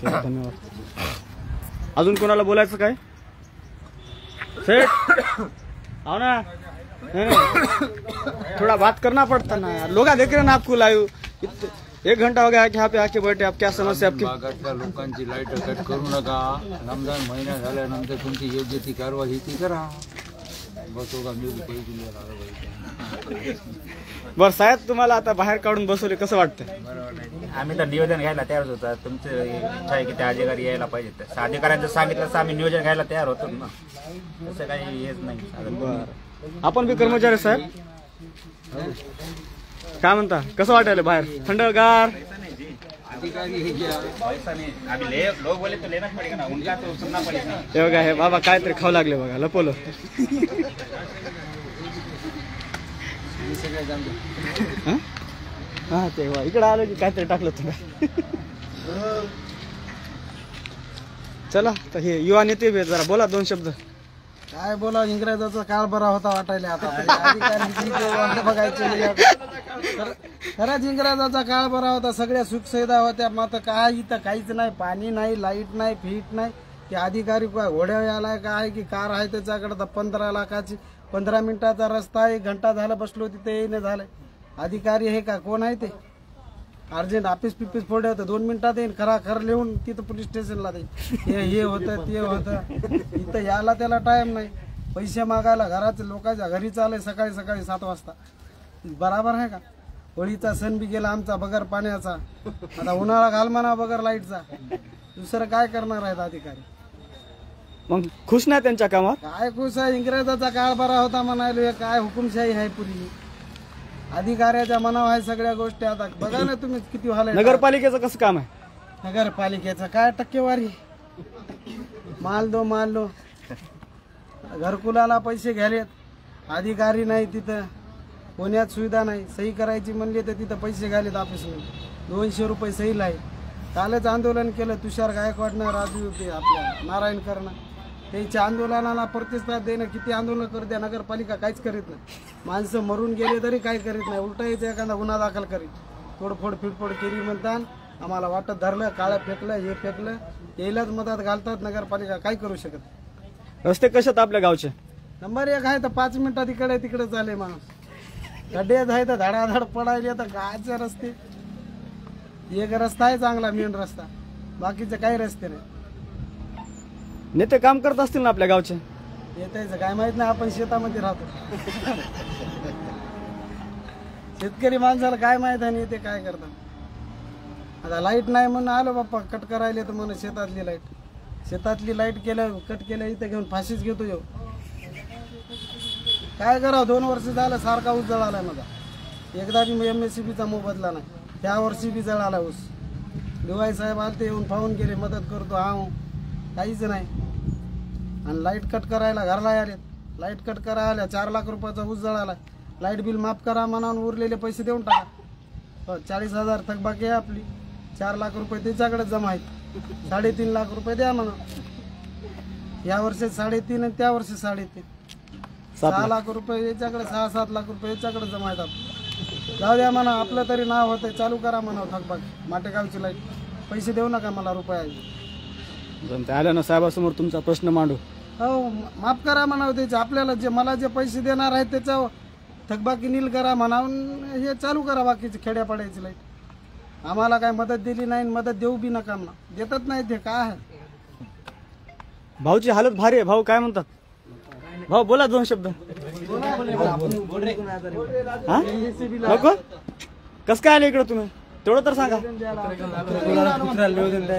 Speaker 5: धन्यवाद. अजून कोणाला बोलायचं काय? सेठ आओ ना. नहीं, थोड़ा बात करना पड़ता ना यार, लोग देख रहे हैं ना आपको लाइव. 1 घंटा हो गया यहाँ पे आके बैठे, आप क्या समस्या आपकी?
Speaker 11: भागातल्या लोकांची लाईट कट करू नका. रमजान महिना झाल्यानंतर तुमची योग्य ती कारवाई ती करा.
Speaker 5: बरं साहेब, तुम्हाला आता बाहेर काढून बसवले, कसं वाटतं?
Speaker 2: आम्ही तर निवेदन घ्यायला तयार होतो. तुमचं इच्छा आहे की त्या अधिकारी यायला पाहिजेत. अधिकाऱ्यांचं सांगितलं तर आम्ही नियोजन घ्यायला तयार होतो ना, तसं काही हेच नाही.
Speaker 5: बरं, आपण बी कर्मचारी साहेब, काय म्हणता, कसं वाटायला बाहेर थंडगार? हे बघा, हे बाबा काहीतरी खाऊ लागले बघा, लपवलं. हा तेव्हा इकडे आलो की काहीतरी टाकलं तुम्ही. चला, तर हे युवा नेते जरा बोला 2 शब्द.
Speaker 12: काय बोला, इंग्रजाचा काळ बरा होता वाटायला आता. बघायचं खरंच इंग्रजाचा काळ बरा होता, सगळ्या सुखसुविधा होत्या. मात्र काय इथं काहीच नाही, पाणी नाही, लाईट नाही, फीट नाही. ते अधिकारी घोड्या आलाय काय की कार आहे त्याच्याकडे, तर 15 लाखाची 15 मिनिटाचा रस्ता, 1 घंटा झाला बसलो तिथे, येणं झालंय. अधिकारी हे का, कोण आहे ते? अर्जंट ऑफिस पिपीस फोडे होतं, 2 मिनिटात येईन, खर लिहून तिथं पोलीस स्टेशनला देईन. हे होतं ते होतं, इथं यायला त्याला टाइम नाही. पैसे मागायला घराचे लोकांच्या घरी चालय सकाळी 7 वाजता. बराबर आहे का? होळीचा सण बी गेला आमचा बगर पाण्याचा, आता उन्हाळा घाल म्हणा बगर लाईटचा. दुसरं काय करणार आहेत अधिकारी?
Speaker 5: मग खुश नाही त्यांच्या कामात?
Speaker 12: काय खुश आहे, इंग्रजाचा काळ बरा होता म्हणायलो. हे काय हुकुमशाही आहे पुरी, अधिकाऱ्याच्या मनावर आहे सगळ्या गोष्टी. आता बघा ना तुम्ही किती व्हायला.
Speaker 5: नगरपालिकेचं कसं काम आहे?
Speaker 12: नगरपालिकेचं काय टक्केवारी, माल दो घरकुलाला पैसे घ्यालेत, अधिकारी नाही तिथं, पुण्यात सुविधा नाही, सही करायची म्हणली तर तिथं पैसे घ्यालेत ऑफिसमध्ये, 200 रुपये सहीला आहे. कालच आंदोलन केलं तुषार गायकवाडनं, राजू ते आपल्या नारायणकरनं, त्यांच्या आंदोलनाला प्रतिसाद देणं. किती आंदोलन करते नगरपालिका, काहीच करीत नाही. माणसं मरून गेले तरी काही करीत नाही, उलटा यायचं एखादा गुन्हा दाखल करीत. तोडफोड फिडफोड केली म्हणतात, आम्हाला वाटत धरलं, काळं फेकलं, हे फेकलं, यायलाच मदत घालतात. नगरपालिका काय करू शकत.
Speaker 5: रस्ते कसे आहेत आपल्या गावचे?
Speaker 12: नंबर 1 आहे तर 5 मिनिटात इकडे तिकडे चाले माणूस. गड्डेच आहे तर धडाधड पडायले तर गायचे रस्ते. एक रस्ता आहे चांगला, मेन रस्ता, बाकीचे काही रस्ते नाही.
Speaker 5: नेते काम करत असतील ना आपल्या गावचे?
Speaker 12: येतायचं काय माहित नाही, आपण शेतामध्ये राहतो. शेतकरी माणसाला काय माहित आहे नेते काय करतात. आता लाईट नाही म्हणून आलो बाप्पा, कट करायला तर म्हणून शेतातली लाईट केलं, कट केलं, इथं घेऊन फाशीच घेतो येऊ. काय करावं, 2 वर्ष झालं सारखा ऊस जळालाय माझा. एकदा बी MSCBचा मोबदला नाही, त्या वर्षी बी जळाला ऊस. दिवाळी साहेब आलते, येऊन पाहून गेले, मदत करतो हा, काहीच नाही. आणि लाईट कट करायला घरला आले, लाईट कट करायला 4 लाख रुपयाचा ऊस जळाला. लाईट बिल माफ करा म्हणून उरलेले पैसे देऊन टाका. 40,000 थकबाकी आहे आपली, 4 लाख रुपये त्याच्याकडे जमा आहेत. 3.5 लाख रुपये द्या म्हणा. या वर्षी 3.5 आणि त्या वर्षी 3.5, 6 लाख रुपये याच्याकडे, 6-7 लाख रुपये याच्याकडे जमा येतात. जाऊ द्या म्हणा, आपलं तरी नाव होतं, चालू करा म्हणा थकबाकी. माटेगावची लाईट पैसे देऊ नका मला रुपया.
Speaker 5: आल्या ना साहेबासमोर तुमचा प्रश्न मांडू.
Speaker 12: हो, माफ करा म्हणावं त्याचे. आपल्याला जे मला जे पैसे देणार आहेत त्याच्यावर थकबाकी नील करा म्हणावून हे चालू करा बाकीचे खेड्यापाड्याची लाईट. आम्हाला काय मदत दिली नाही, मदत देऊ बी नका म्हणा. देतच नाही ते काय आहे.
Speaker 5: भाऊची हालत भारी आहे. भाऊ काय म्हणतात? भाऊ बोला 2 शब्द. नको, कसं काय आले इकडे तुम्ही, तेवढं तर सांगा.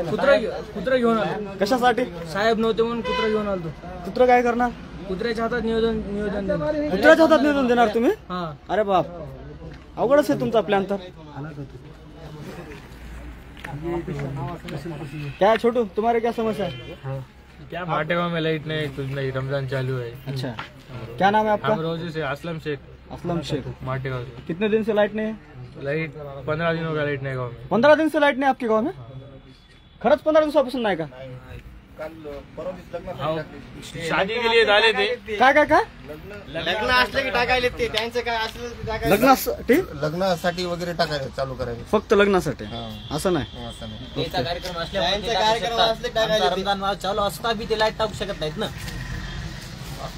Speaker 13: कुत्रा घेऊन आलो.
Speaker 5: कशासाठी?
Speaker 13: साहेब नव्हते म्हणून कुत्रा घेऊन आलो.
Speaker 5: कुत्रा काय करणार?
Speaker 13: कुत्र्याच्या हातात निवेदन
Speaker 5: कुत्र्याच्या हातात निवेदन देणार तुम्ही?
Speaker 13: हाँ.
Speaker 5: अरे बाप, अवघडच आहे तुमचा प्लॅन तर. क्या छोटू, तुम्हारे क्या समस्या है?
Speaker 14: क्या माटेगांव में लाइट नहीं, कुछ नहीं, रमजान चालू है.
Speaker 5: अच्छा, क्या नाम है आपका?
Speaker 14: हम रोजे से असलम शेख.
Speaker 5: असलम शेख,
Speaker 14: माटेगांव से.
Speaker 5: कितने दिन से लाइट नहीं है?
Speaker 14: लाइट 15 दिनों का लाइट नहीं गाँव में.
Speaker 5: 15 दिन से लाइट नहीं आपके गाँव में? खरंच 15 दिवसापासून नाही का?
Speaker 14: शादी के लिए डाले थे.
Speaker 5: काय काय काय
Speaker 10: लग्न असले की टाकायले ते, त्यांचं काय असलं
Speaker 5: लग्नासाठी?
Speaker 1: लग्नासाठी वगैरे टाकायला चालू करायचं.
Speaker 5: फक्त लग्नासाठी? असं नाही.
Speaker 4: त्यांचा कार्यक्रम असल्यामुळे रमजान चालू असता बी ते लाईट टाकू शकत नाहीत ना.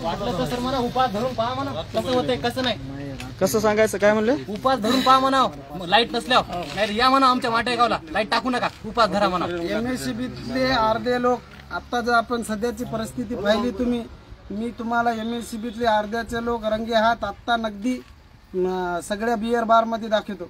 Speaker 8: वाटलं तर सर म्हणा उपास धरून पहा म्हणा कसं होतंय कसं नाही.
Speaker 5: कसं सांगायचं, काय म्हणले?
Speaker 8: उपास धरून पहा म्हणा, लाईट नसल्यावर. नाही या म्हणा आमच्या माटेगावला लाईट टाकू नका, उपास धरा म्हणा.
Speaker 12: MSCBतले अर्धे लोक, आता जर आपण सध्याची परिस्थिती पाहिली तुम्ही, मी तुम्हाला MSCBतले अर्ध्याचे लोक रंगे हात आत्ता नगदी सगळ्या बियर बारमध्ये दाखवतो.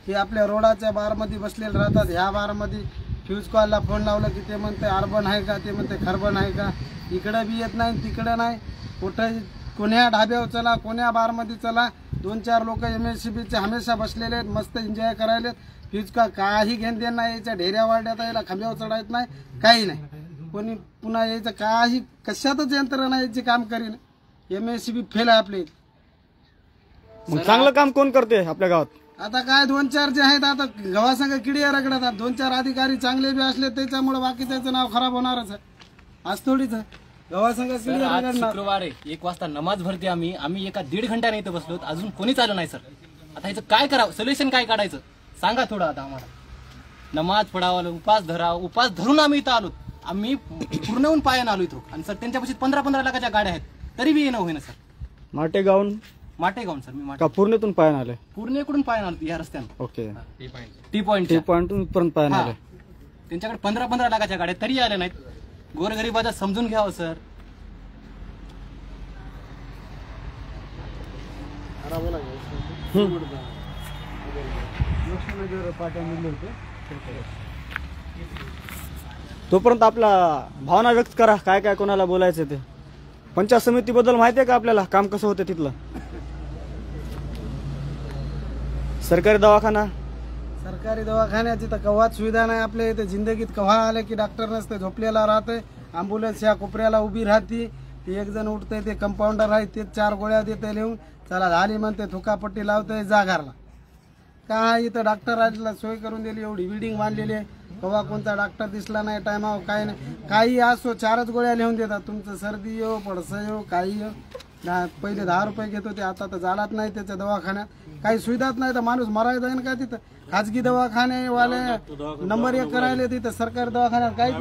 Speaker 12: हे आपल्या रोडाच्या बारमध्ये बसलेले राहतात. ह्या बारमध्ये फ्यूज कॉलला फोन लावलं की ते म्हणते अर्बन आहे का, ते म्हणते खर्बन आहे का. इकडं बी येत नाही, तिकडं नाही. कुठं कोण्या ढाब्यावर चला, कोण्या बारमध्ये चला, 2-4 लोक MSCBचे हमेशा बसलेले आहेत, मस्त एन्जॉय करायलेत. फ्यूज का काही घेण देण नाही, याच्या ढेऱ्या वाढण्यात यायला, खांब्यावर चढायत नाही, काही नाही. कोणी पुन्हा यायचं काही कशातच यंत्रणा यायचे काम करीन. MSCB फेल आहे आपले.
Speaker 5: मग चांगलं काम कोण करते आपल्या गावात?
Speaker 12: आता काय 2-4 जे आहेत, आता गव्हासंग किडिया रगडतात. 2-4 अधिकारी चांगले बी असले त्याच्यामुळे बाकीच्याचं नाव खराब होणारच आहे. आज थोडीच आहे गव्हासंग किडिया
Speaker 8: आज
Speaker 12: रगडणार.
Speaker 8: शुक्रवार आहे, 1 वाजता नमाज भरते आम्ही एका 1.5 घंट्याने इथं बसलो, अजून कोणीच आलं नाही सर. आता ह्याचं काय करावं, सोल्युशन काय काढायचं सांगा थोडं. आता आम्हाला नमाज पडावं, उपास धरा, उपास धरून आम्ही इथं आलो. आम्ही पूर्ण होऊन पायानं आलो इथं. आणि सर त्यांच्यापाशी 15-15 लाखाच्या गाड्या आहेत, तरी बी येणं होईना सर.
Speaker 5: माटेगावून
Speaker 8: सर मी
Speaker 5: का पूर्णेतून पायानं आले?
Speaker 8: पूर्णेकडून पायानं आलो या रस्त्यानं.
Speaker 5: ओके,
Speaker 8: टी पॉइंट
Speaker 5: पर्यंत पायानं आले.
Speaker 8: त्यांच्याकडे 15-15 लाखाच्या गाड्या तरी आल्या नाहीत. गोरगरिबाचा समजून घ्यावं सर.
Speaker 5: तोपर्यंत आपला भावना व्यक्त करा, काय काय कोणाला बोलायचं ते. पंचायत समितीबद्दल माहिती आहे का आपल्याला, काम कसं होतं तिथलं? सरकारी दवाखाना,
Speaker 12: सरकारी दवाखान्याची तर कव्हाच सुविधा नाही आपल्या इथे. जिंदगीत कव्हा आले की डॉक्टर नसते, झोपलेला राहते. ॲम्ब्युलन्स ह्या कोपऱ्याला उभी राहते, ती एक जण उठते, ते कंपाऊंडर आहे, ते 4 गोळ्या देते लिहून, चला झाली म्हणते, थुकापट्टी लावते, जा घरला. काय इथं डॉक्टर आजला सोय करून दिली, एवढी बिल्डिंग बांधलेली आहे, कव्हा कोणता डॉक्टर दिसला नाही टायमावर, काय नाही. काही असो 4च गोळ्या लिहून देतात. तुमचं सर्दी येऊ, पडसं येऊ, काही येऊ. पहिले 10 रुपये घेत होते, आता तर झालाच नाही त्याच्या दवाखान्यात. काही सुविधाच नाही तर माणूस मरायचा आहे ना काय तिथं. खाजगी दवाखानेवाले नंबर 1 करायले तिथं. सरकारी दवाखान्यात काही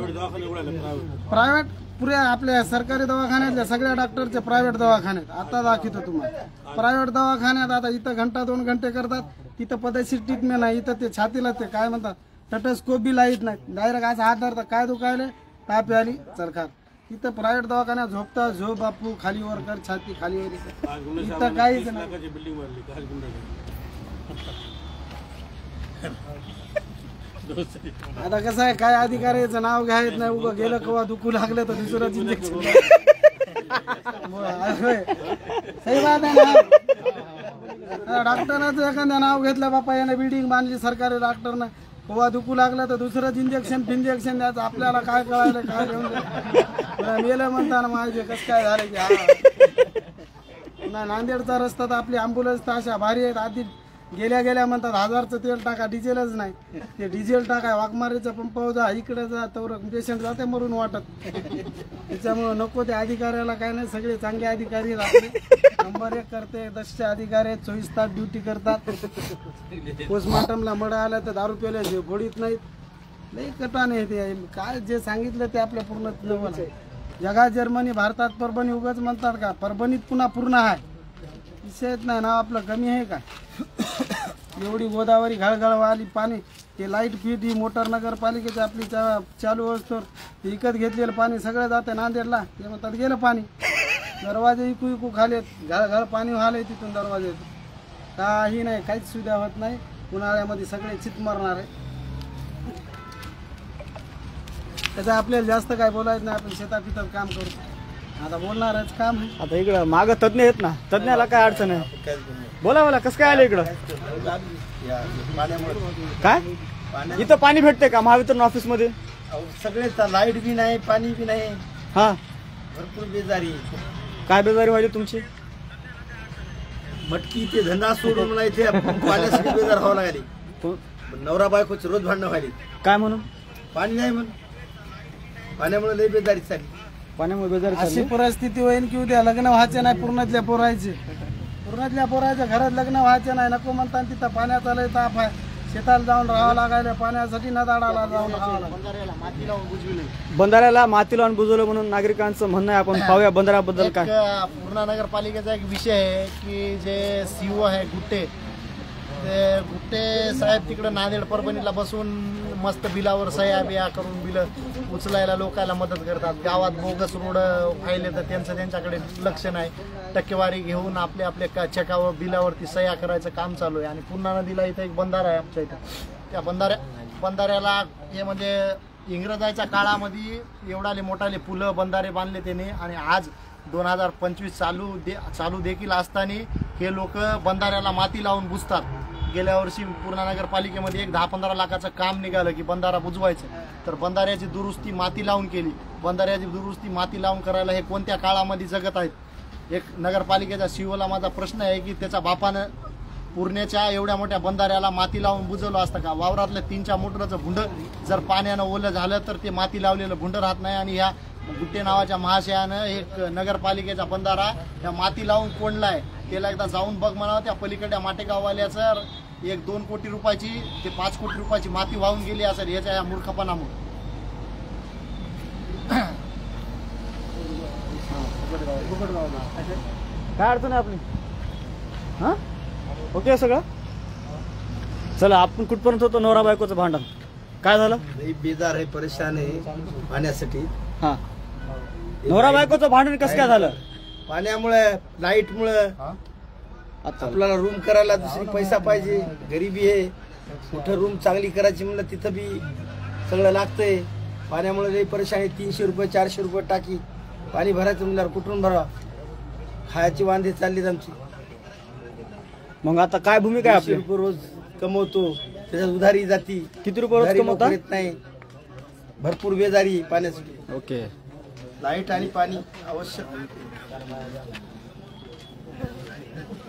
Speaker 12: प्रायव्हेट पुऱ्या आपल्या सरकारी दवाखान्यातल्या सगळ्या डॉक्टरचे प्रायव्हेट दवाखान्यात. आता दाखवतो तुम्हाला प्रायव्हेट दवाखान्यात. आता इथं घंटा 2 घंटे करतात, तिथं पद्धतशीर ट्रीटमेंट नाही. इथं ते छातीला ते काय म्हणतात टटस्कोप बी लाईत नाही, डायरेक्ट असं हात धरतात, काय दुखायले, ताप आली सरकार. इथं प्रायव्हेट दवाखान्यात झोपता, झोप बापू, खाली वर कर, छाती खाली वर. इथं काहीच नाही. आता कसं आहे, काय अधिकाऱ्याचं नाव घ्यायचं नाही, उभं गेलं केव्हा दुखू लागलं तर दुसरंच इंजेक्शन. सही बात आहे ना. डॉक्टरांचं एखाद्या नाव घेतलं, बापा याने बिल्डिंग बांधली सरकारी डॉक्टरनं, केव्हा दुखू लागलं तर दुसरंच इंजेक्शन द्यायचं. आपल्याला काय कळायलं, काय घेऊन मेलं म्हणताना माझे कसं काय झालं की. नांदेडचा रस्ता तर आपली ॲम्ब्युलन्स तर अशा भारी आहेत. आधी गेल्या म्हणतात 1000चं तेल टाका, डिझेलच नाही. ते डिझेल टाका, वाघमारीचा पंपावर जा, इकडे जा, तर पेशंट जाते मरून वाटत. त्याच्यामुळं नको ते अधिकाऱ्याला काय नाही. सगळे चांगले अधिकारी आपले नंबर 1 करते, 10चे अधिकारी आहेत, 24 तास ड्युटी करतात. पोस्टमार्टमला मडा आला तर दारू प्यायला फोडीत नाहीत. लई कटाने ते काय जे सांगितलं ते आपल्या पूर्ण नवल. जगात जर्मनी, भारतात परभणी उगाच म्हणतात का, परभणीत पुन्हा पूर्ण आहे विषयच नाही ना. आपलं कमी आहे का? एवढी गोदावरी घळघळ आली पाणी, ते लाईट फीट ही मोटर नगरपालिकेची आपली चालू असतो, ते विकत घेतलेलं पाणी सगळं जाते नांदेडला. ते म्हणतात गेलं पाणी, दरवाजे इकू खालेत, घळघळ पाणी व्हायलंय तिथून दरवाजे. काही नाही, काहीच सुविधा होत नाही. उन्हाळ्यामध्ये सगळे चित मरणार आहे. त्याचं आपल्याला जास्त काय बोलायचं नाही, आपण शेतात पितात काम करू. आता बोलणारच काम.
Speaker 5: आता इकडं मागं तज्ञ आहेत ना, तज्ञाला काय अडचण आहे? बोला कसं काय आलं इकडं? काय इथं पाणी भेटते का महावितरण ऑफिस मध्ये?
Speaker 10: सगळे लाईट बी नाही, पाणी बी नाही.
Speaker 5: हा,
Speaker 10: भरपूर बेजारी.
Speaker 5: काय बेजारी व्हायली तुमची?
Speaker 10: मटकी ते धंदा सोडून नाही, ते पाण्यासाठी बेजार व्हावं लागली. नवरा बायकोची रोज भांडणं व्हायली.
Speaker 5: काय म्हणून?
Speaker 10: पाणी नाही म्हणून. पाण्यामुळे लई बेजारी झाली.
Speaker 5: पाण्यामुळे बेजारी
Speaker 12: अशी परिस्थिती होईल की उद्या लग्न व्हायचे नाही पूर्णातल्या पोरायचे. पूर्णातल्या पोरायच्या घरात लग्न व्हायचे नाही, नको म्हणतात. तिथं पाण्याचा लय ताप आहे, शेताला जाऊन राहावं लागायला, पाण्यासाठी नदाडाला जाऊन राहावं लागलं.
Speaker 5: बंधाऱ्याला माती लावून बुजवलं म्हणून नागरिकांचं म्हणणं आहे. आपण पाहूया बंधाऱ्याबद्दल काय.
Speaker 1: पूर्णा नगरपालिकेचा एक विषय आहे की जे सीओ आहे गुट्टे, ते गुट्टे साहेब तिकडे नांदेड परभणीला बसून मस्त बिलावर सह्या बिया करून बिलं उचलायला लोकांना मदत करतात. गावात बोगस रोड व्हायले तर त्यांच्याकडे लक्ष नाही. टक्केवारी घेऊन आपल्या चेकावर बिलावरती सह्या करायचं काम चालू आहे. आणि पूर्णा नदीला इथं एक बंधारा आहे आमच्या इथं. त्या बंधाऱ्याला हे म्हणजे इंग्रजाच्या काळामध्ये एवढाले मोठाले पुलं बंधारे बांधले त्याने. आणि आज 2025 चालू देखील असताना हे लोक बंधाऱ्याला माती लावून बुजतात. गेल्या वर्षी पूर्णा नगरपालिकेमध्ये एक 10-15 लाखाचं काम निघालं की बंधारा बुजवायचं, तर बंधाऱ्याची दुरुस्ती माती लावून केली. बंधाऱ्याची दुरुस्ती माती लावून करायला हे कोणत्या काळामध्ये जगत आहेत? एक नगरपालिकेच्या सीओला माझा प्रश्न आहे की त्याच्या बापानं पूर्णेच्या एवढ्या मोठ्या बंधाऱ्याला माती लावून बुजवलं असतं का? वावरातलं 3-4 मोटरचं भुंड जर पाण्यानं ओलं झालं तर ते माती लावलेलं भुंड राहत नाही. आणि ह्या गुट्टे नावाच्या महाशयानं एक नगरपालिकेचा बंधारा ह्या माती लावून कोंडलाय. त्याला एकदा जाऊन बघ म्हणावं. त्या पलीकडल्या माटेगाववाल्याचं 1-2 कोटी रुपयाची ते 5 कोटी रुपयाची माती वाहून गेली असेल याच्या या मूर्खपणामुळे.
Speaker 5: काय अडचण आहे आपली? हा, ओके सगळं. चला, आपण कुठपर्यंत होतो? नवरा बायकोचं भांडण काय झालं?
Speaker 10: बेजार आहे, परेशान आहे पाण्यासाठी.
Speaker 5: हा, नवरा बायकोचं भांडण कसं काय झालं?
Speaker 10: पाण्यामुळे, लाईटमुळे. आपल्याला रूम करायला दुसरी पैसा पाहिजे, गरिबी आहे. कुठं रूम चांगली करायची म्हणलं तिथं बी सगळं लागतंय.
Speaker 12: पाण्यामुळे लई परेशानी. 300 रुपये 400 रुपये टाकी. पाणी भरायचं म्हणल्यावर कुठून भरावा? खायची वांदे चाललीत आमची.
Speaker 5: मग आता काय भूमिका आहे
Speaker 12: 200
Speaker 5: आपली?
Speaker 12: रुपये रोज कमवतो, त्याच्यात उधारी जाती.
Speaker 5: किती रुपये रोज
Speaker 12: उधारी
Speaker 5: कमवता?
Speaker 12: नोकरीत नाही, भरपूर बेजारी पाण्यासाठी.
Speaker 5: ओके.
Speaker 12: लाईट आणि पाणी आवश्यक.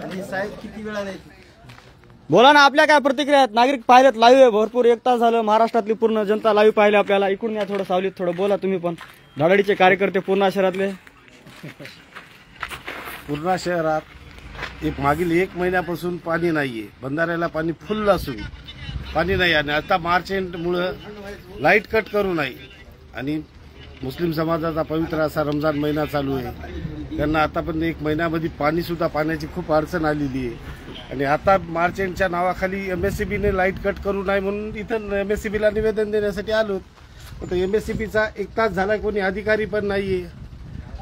Speaker 12: आणि साहेब किती वेळा नाही
Speaker 5: बोला ना, आपल्या काय प्रतिक्रिया आहेत? नागरिक पाहिलेत लाईव्ह आहे, भरपूर 1 तास झालं महाराष्ट्रातली पूर्ण जनता लाईव्ह पाहिले आपल्याला. इकडून या थोडं सावलीत, थोडं बोला तुम्ही पण. धडाडीचे कार्यकर्ते पूर्णा शहरातले.
Speaker 15: पूर्णा शहरात मागील 1 महिन्यापासून पाणी नाहीये. बंधाऱ्याला पाणी फुल असून पाणी नाही. आणि आता मार्च एंडमुळं लाईट कट करू नये. आणि मुस्लिम समाजाचा पवित्र असा रमजान महिना चालू आहे. त्यांना आता पण 1 महिन्यामध्ये पाणीसुद्धा पाण्याची खूप अडचण आलेली आहे. आणि आता मार्च एंडच्या नावाखाली MSCBने लाईट कट करू नये म्हणून इथं MSCBला निवेदन देण्यासाठी आलो. आता MSCBचा 1 तास झाला, कोणी अधिकारी पण नाहीये.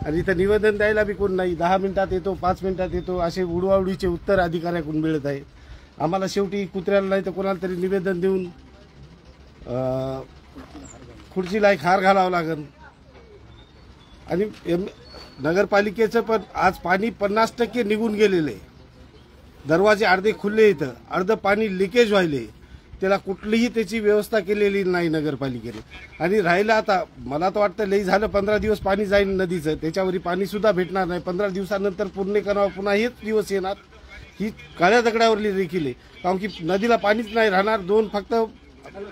Speaker 15: आणि इथं निवेदन द्यायला बी कोण नाही. 10 मिनिटात येतो, 5 मिनिटात येतो, असे उडवाउडीचे उत्तर अधिकाऱ्याकडून मिळत आहे. आम्हाला शेवटी कुत्र्याला नाही तर कोणाला तरी निवेदन देऊन खुर्चीला एक हार घालावं लागेल. आणि नगरपालिकेचं पण आज पाणी 50% निघून गेलेलं आहे. दरवाजे अर्धे खुले, इथं अर्धं पाणी लिकेज व्हायले. त्याला कुठलीही त्याची व्यवस्था केलेली नाही नगरपालिकेने. आणि राहिलं आता मला तर वाटतं लई झालं 15 दिवस पाणी जाईल नदीचं, त्याच्यावरही पाणी सुद्धा भेटणार नाही. 15 दिवसानंतर पूर्णेकरावर पुन्हा हेच दिवस येणार. ही काळ्या दगडावरली देखील आहे, कारण की नदीला पाणीच नाही राहणार. 2 फक्त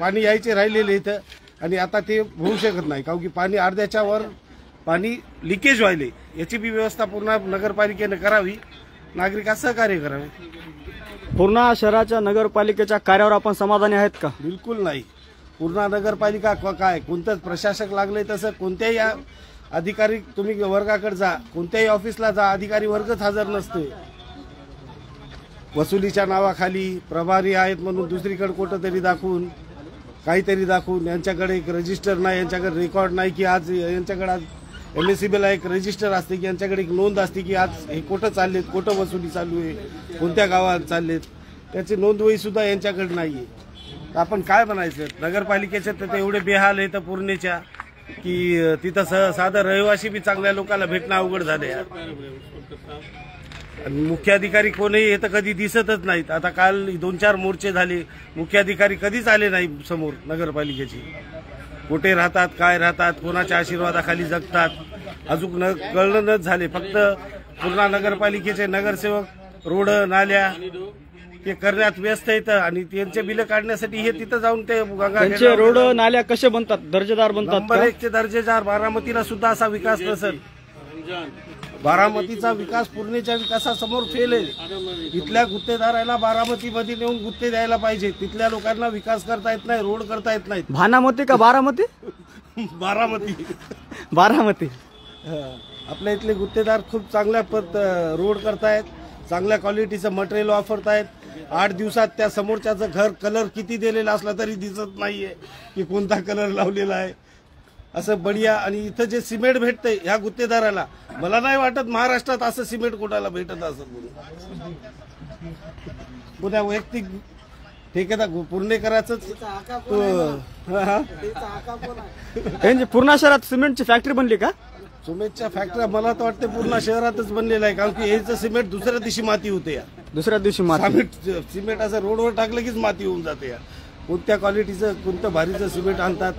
Speaker 15: पाणी यायचे राहिलेले इथं. आणि आता ते होऊ शकत नाही, कारण की पाणी अर्ध्याच्या वर पाणी लिकेज व्हायले. याची बी व्यवस्था पूर्ण नगरपालिकेने करावी, नागरिकांना सहकार्य करावे.
Speaker 5: पूर्णा शहराच्या नगरपालिकेच्या कार्यावर आपण समाधानी आहेत का?
Speaker 15: बिलकुल नाही. पूर्णा नगरपालिका काय कोणतंच प्रशासक लागले तसं कोणत्याही अधिकारी तुम्ही वर्गाकडे जा, कोणत्याही ऑफिसला जा, अधिकारी वर्गच हजर नसते. वसुलीच्या नावाखाली प्रभारी आहेत म्हणून दुसरीकडे कुठं तरी दाखवून काहीतरी दाखवून यांच्याकडे एक रजिस्टर नाही, यांच्याकडे रेकॉर्ड नाही की आज यांच्याकडे आज MSCBला एक रजिस्टर असते की यांच्याकडे एक नोंद असते की आज हे कुठं चाललेत, कुठं वसुली चालू आहे, कोणत्या गावात चाललेत, त्याची नोंदवही सुद्धा यांच्याकडे नाहीये. आपण काय म्हणायचं? नगरपालिकेचे तर एवढे बेहाल आहे तर पूर्णेच्या की तिथं साधं रहिवासी बी चांगल्या लोकांना भेटणं अवघड झाले. आणि मुख्याधिकारी कोणीही हे तर कधी दिसतच नाहीत. आता काल 2-4 मोर्चे झाले, मुख्याधिकारी कधीच आले नाही समोर नगरपालिकेची. कुठे राहतात, काय राहतात, कोणाच्या आशीर्वादाखाली जगतात अजून कळणच झाले. फक्त पूर्णा नगरपालिकेचे नगरसेवक रोड नाल्या ते करण्यात व्यस्त आहेत. आणि त्यांचे बिल काढण्यासाठी हे तिथं जाऊन ते
Speaker 5: त्यांचे रोड नाल्या कसे बनतात? दर्जेदार बनतात
Speaker 15: नंबर
Speaker 5: का?
Speaker 15: 1चे दर्जेदार. बारामतीला सुद्धा असा विकास नसेल. बारामतीचा विकास पूर्णेच्या विकासासमोर फेल आहे. इथल्या गुत्तेदाराला बारामतीमध्ये नेऊन गुत्ते द्यायला पाहिजे. तिथल्या लोकांना विकास करता येत नाही, रोड करता येत नाहीत.
Speaker 5: भानामती का बारामती?
Speaker 15: बारामती.
Speaker 5: बारामती.
Speaker 15: आपल्या इथले गुत्तेदार खूप चांगल्या रोड करतायत, चांगल्या क्वालिटीचं मटेरियल वापरतायत. 8 दिवसात त्या समोरच्याचं घर कलर किती दिलेला असला तरी दिसत नाहीये की कोणता कलर लावलेला आहे असं बढिया. आणि इथं जे सिमेंट भेटतंय ह्या गुत्तेदाराला, मला नाही वाटत महाराष्ट्रात असं सिमेंट कोणाला भेटत असं. पुन्हा वैयक्तिक ठेकेदार पूर्णेकराच
Speaker 5: पूर्णा शहरात सिमेंटची फॅक्टरी बनली का?
Speaker 15: सिमेंटच्या फॅक्टरी मला तर वाटतं पूर्ण शहरातच बनलेलं आहे, कारण की याचं सिमेंट दुसऱ्या दिवशी माती होते.
Speaker 5: दुसऱ्या दिवशी माती
Speaker 15: सिमेंट असं रोडवर टाकलं कीच माती होऊन जाते. कोणत्या क्वालिटीचं कोणतं भारीचं सिमेंट आणतात.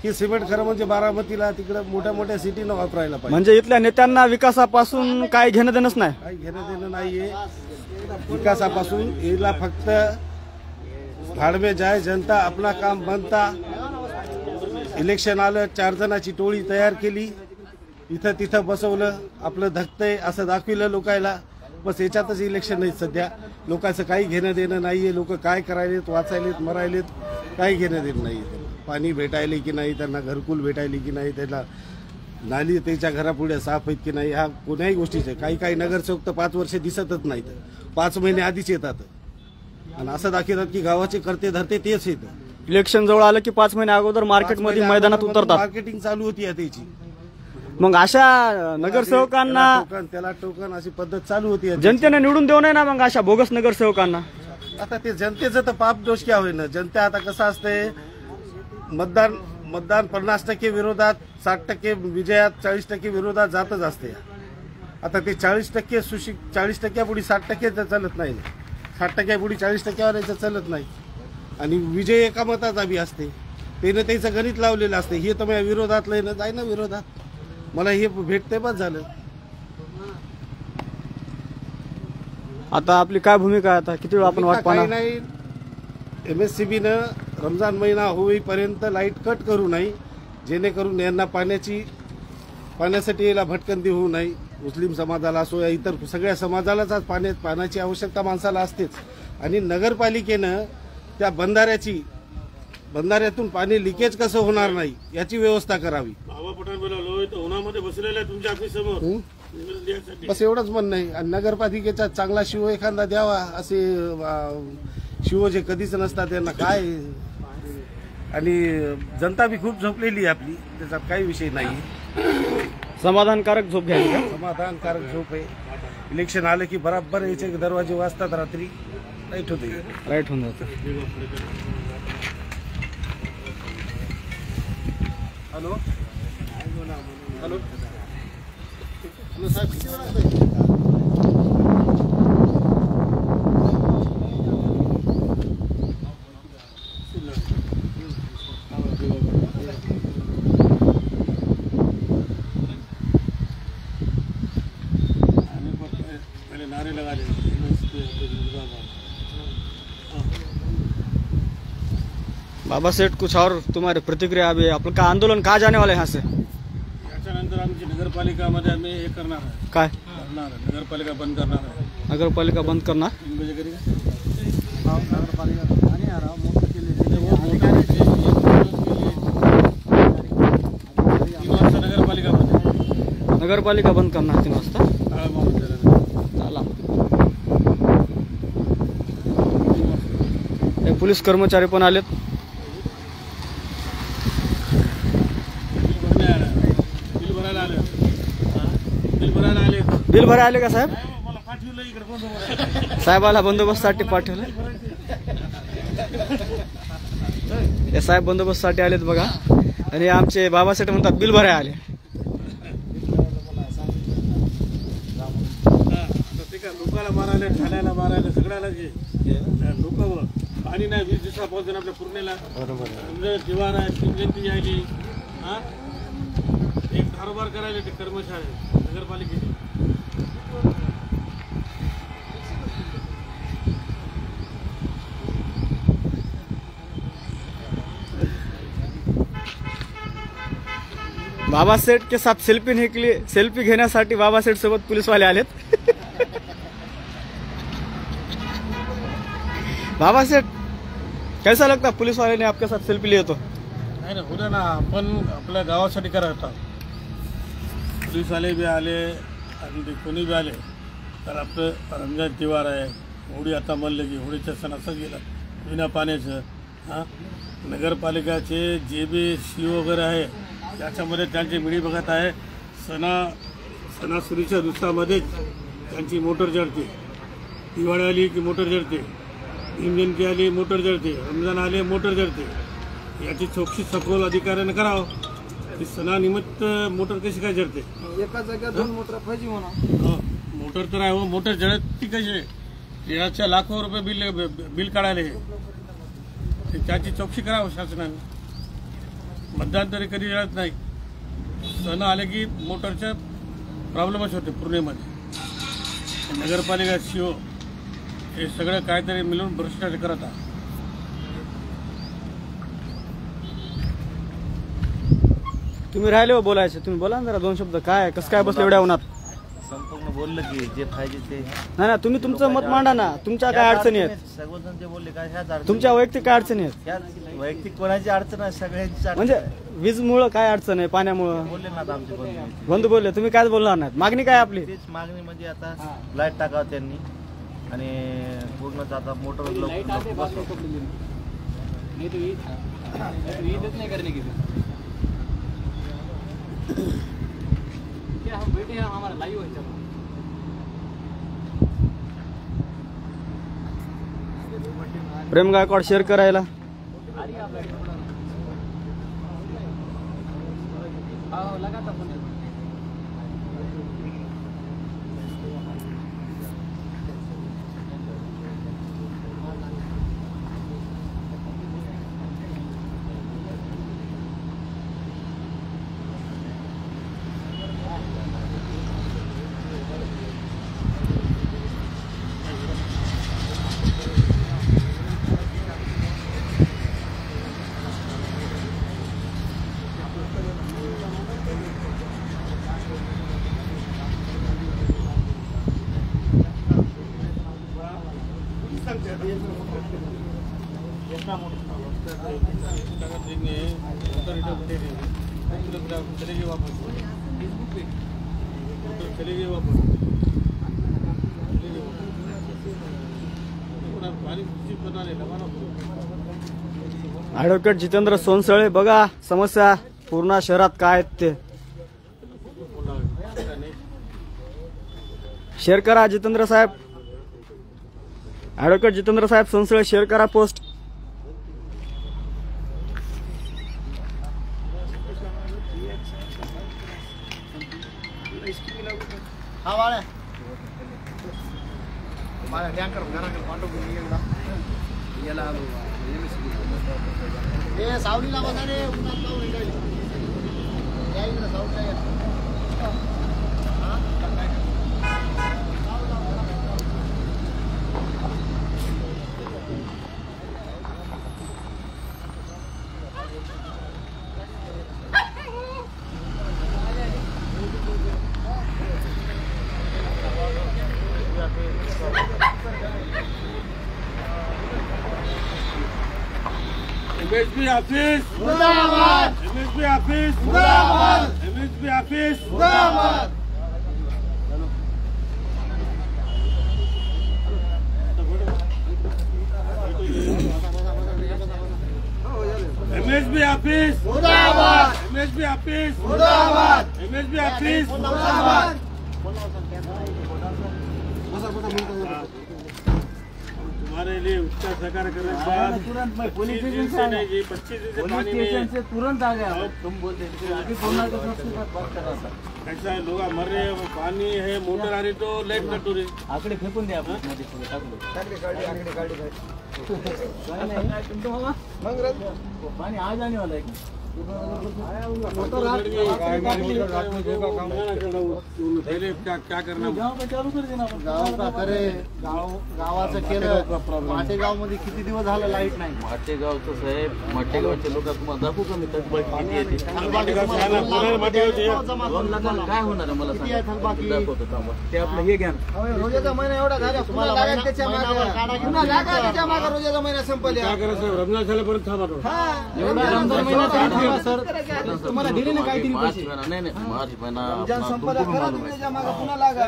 Speaker 15: हे सिमेंट खरं म्हणजे बारामतीला तिकडं मोठ्या मोठ्या सिटीनं वापरायला पाहिजे.
Speaker 5: म्हणजे इथल्या नेत्यांना विकासापासून काय घेणं देणंच नाही?
Speaker 15: काही घेणं देणं नाहीये विकासापासून. याला फक्त भाड में जाए जनता, आपला काम बनता. इलेक्शन आलं, 4 जणांची टोळी तयार केली, इथं तिथं बसवलं, आपलं धकतंय असं दाखविलं लोकायला. बस याच्यातच इलेक्शन नाही सध्या. लोकांचं काही घेणं देणं नाहीये. लोक काय करायलेत, वाचायलेत, मरायलेत, काही घेणं देणं नाहीये. पाणी भेटायले की नाही, त्यांना घरकुल भेटायले की नाही, त्यांना नाली त्याच्या घरापुढे साफ आहेत की नाही, ह्या कोण्याही गोष्टीचे. काही नगरसेवक तर 5 वर्ष दिसतच नाहीत, 5 महिने आधीच येतात. आणि असं दाखवतात की गावाचे करते धरते तेच येतं.
Speaker 5: इलेक्शन जवळ आलं की 5 महिने अगोदर मार्केटमध्ये मैदानात उतरतात.
Speaker 15: मार्केटिंग चालू होती त्याची.
Speaker 5: मग अशा नगरसेवकांना
Speaker 15: त्याला टोकन अशी पद्धत चालू होती.
Speaker 5: जनतेने निवडून देऊ नये ना मग अशा बोगस नगरसेवकांना?
Speaker 15: आता ते जनतेचं तर पाप दोष क्या होईना. जनता आता कसं असते, मतदान 50% विरोधात, 60% विजयात, 40% विरोधात जातच असते. आता ते 40% 40% पुढे 60% तर चालत नाही, 60% पुढे 40% वाल्याचं चालत नाही. आणि विजय एका मताचा बी असते, त्यानं त्याचं गणित लावलेलं असते. हे तर माझ्या विरोधातलं ना, जाय ना विरोधात, मला हे भेटते बस झालं.
Speaker 5: आता आपली काय भूमिका आहे? आता किती वेळ आपण वाट
Speaker 15: काही
Speaker 5: पाहणार?
Speaker 15: नाही, MSCBनं रमजान महिना होईपर्यंत लाईट कट करू नये, जेणेकरून यांना पाण्यासाठी याला भटकंती होऊ नये. मुस्लिम समाजाला असो या इतर सगळ्या समाजालाच आज पाण्याची आवश्यकता माणसाला असतेच. आणि नगरपालिकेनं त्या बंधाऱ्यातून पाणी लिकेज कसं होणार नाही याची व्यवस्था करावी.
Speaker 3: बाबा पठाण बोलावलो तर उन्हामध्ये बसलेला आहे तुमच्या ऑफिससमोर.
Speaker 15: बस एवढंच म्हणणं आहे. आणि नगरपालिकेचा चांगला शिव एखादा द्यावा, असे शिव जे कधीच नसतात त्यांना काय. आणि जनता बी खूप झोपलेली आहे आपली, त्याच्यात काही विषय नाही.
Speaker 5: समाधानकारक झोप घ्यायची का?
Speaker 15: समाधानकारक झोप आहे. इलेक्शन आलं की बराबर याचे दरवाजे वाजतात, रात्री लाईट होते,
Speaker 5: राईट होऊन जातं.
Speaker 1: हॅलो हॅलो हॅलो साहेब, किती वेळा आहे?
Speaker 3: नारे लगा दे.
Speaker 5: बाबा सेठ, कुछ और तुम्हारी प्रतिक्रिया? अभी आपलं का आंदोलन कहाँ जाने वाले यहाँ से?
Speaker 3: याच्यानंतर आमची नगरपालिकामध्ये आम्ही हे करणार आहे.
Speaker 5: काय
Speaker 3: करणार आहे? नगरपालिका बंद करणार आहे.
Speaker 5: नगरपालिका बंद करणार?
Speaker 3: 3 बजे करी
Speaker 5: नगरपालिका बंद करणार 3 वाजता. चला, हे पोलीस कर्मचारी पण आलेत. बिल भरायला आले का साहेब? साहेबाला बंदोबस्तसाठी पाठवलं. हे साहेब बंदोबस्तसाठी आलेत बघा. आणि आमचे बाबासाहेब म्हणतात बिल भरायला आले.
Speaker 3: लोकांना मारायला, ठाण्याला मारायला, सगळ्याला लोक पाणी नाही. 20 दिवसापासून आपल्या पूर्णेला दिवार आहे, शिवजयंती यायची. एक कारोबार करायला ते कर्मचारी नगरपालिकेचे.
Speaker 5: बाबा सेठ के साथ सेल्फी घेण्यासाठी बाबा सेठ सोबत पोलीस वाले आलेत. बाबा सेठ, कैसा लगता पुलिस वाले ने आपके साथ सेल्फी लिए तो?
Speaker 3: नाही ना, होतं ना, आपण आपल्या गावासाठी करायचं. पोलीस वाले बी आले आणि ते कोणी बी आले तर आपलं रमजान त्योहार आहे. होळी आता म्हणलं की होळीचं सण असं गेलं बिना पाण्याचं. नगरपालिकाचे जे बी CO वगैरे आहे त्याच्यामध्ये त्यांची मिळी बघत आहे. सणासुदीच्या दिवसामध्येच त्यांची मोटर जळते. दिवाळी आली की मोटर जळते, भीमजयंती आली मोटर जळते, रमजान आले मोटर जळते. याची चौकशी सखोल अधिकाऱ्याने करावं की सणानिमित्त मोटर कशी काय जळते.
Speaker 12: एका जागेत 2 मोटर पाहिजे म्हणा.
Speaker 3: मोटर तर आहे हो, मोटर जळती कशी? याच्या लाखो रुपये बिल काढायला त्याची चौकशी करावं शासनाने. मतदान तरी कधी जळत नाही. सण आले की मोटरच्या प्रॉब्लेमच होते पूर्णेमध्ये. नगरपालिका CO हे सगळं काहीतरी मिळून भ्रष्टाचार करत आहे.
Speaker 5: तुम्ही राहिले हो बोलायचे, तुम्ही बोला ना जरा 2 शब्द. काय कसं काय बसलं एवढ्या उन्हात?
Speaker 16: संपूर्ण बोललं की जे पाहिजे ते.
Speaker 5: नाही ना, तुम्ही तुमचं मत मांडा ना. तुमच्या काय अडचणी आहेत?
Speaker 16: सर्वजण ते बोलले काय ह्याच अडचणी.
Speaker 5: तुमच्या वैयक्तिक काय अडचणी आहेत?
Speaker 16: ह्याच वैयक्तिक कोणाची अडचण आहे? सगळ्यांची
Speaker 5: म्हणजे वीजमुळं काय अडचण आहे? पाण्यामुळं
Speaker 16: बोलले ना आता आमचे
Speaker 5: बंधू बोलले. तुम्ही काय बोलणार नाहीत? मागणी काय आपली?
Speaker 16: तेच मागणी म्हणजे आता लाईट टाकावं त्यांनी आणि पूर्ण आता मोटर
Speaker 8: हम बैठे हैं, हमारा लाइव है.
Speaker 5: प्रेम गायकवाड शेअर करायला.
Speaker 8: लगातार फोन येतो.
Speaker 3: चलेगी वापस चलेगी वापस पानी बनाने लगा ना.
Speaker 5: ॲडव्होकेट जितेंद्र सोनसळे, बघा समस्या पूर्ण शहरात काय आहेत ते शेअर करा. जितेंद्र साहेब, ॲडव्होकेट जितेंद्र साहेब सोनसळे शेअर करा पोस्ट.
Speaker 1: हा बाळ्या टँकर घराकडे पाठवून एकदा याला आलो हे सावलीला बघा रे उन्हात लावून या इकडे सावलीला या.
Speaker 3: MSB ऑफिस
Speaker 1: मुर्दाबाद,
Speaker 3: MSB ऑफिस
Speaker 1: मुर्दाबाद,
Speaker 3: MSB ऑफिस
Speaker 1: मुर्दाबाद.
Speaker 3: MSB ऑफिस
Speaker 1: मुर्दाबाद,
Speaker 3: MSB ऑफिस
Speaker 1: मुर्दाबाद,
Speaker 3: MSB ऑफिस
Speaker 1: मुर्दाबाद.
Speaker 3: तुम्हारे लिए उसका सहकार करने के बाद
Speaker 13: तुरंत मैं पुलिस
Speaker 3: 25 दिन से नहीं जी 25 दिन से पानी
Speaker 13: स्टेशन से
Speaker 3: नहीं.
Speaker 13: तुरंत आ गया. तुम बोलते अभी कोरोना के बात कर रहा था.
Speaker 3: ऐसा है, लोग मर रहे हैं, वो पानी है, मोटर आ रही तो लाइट कट हो रही.
Speaker 13: आकडे फेकून द्या आपण मध्ये सगळे टाकून. पाणी आज आने वाला है.
Speaker 3: क्या करना
Speaker 13: गाव का चालू कर देना.
Speaker 1: गाव का करे गावाचं केलं. माटेगाव मध्ये किती दिवस झालं लाईट नाही.
Speaker 13: माटेगावचं साहेब, माटेगावचे लोक तुम्हाला दाखवू का मी थकबाकी किती येते. 2 लाखाला काय होणार आहे मला सांगा. दाखवतो थांबा. ते आपलं हे घ्या.
Speaker 1: रोजाचा महिना एवढा झाला तुम्हाला लागा त्याच्या मागे रोजाचा महिना संपल्या.
Speaker 3: क्या करा साहेब, रमजान झाल्यापर्यंत थांबा थोडं.
Speaker 8: एवढा रमजान महिना थांबा सर. तुम्हाला दिले ना काही
Speaker 13: मार्च महिना नाही नाही मार्च महिना
Speaker 1: संपल्या करा तुम्ही त्याच्या मागे पुन्हा लागा.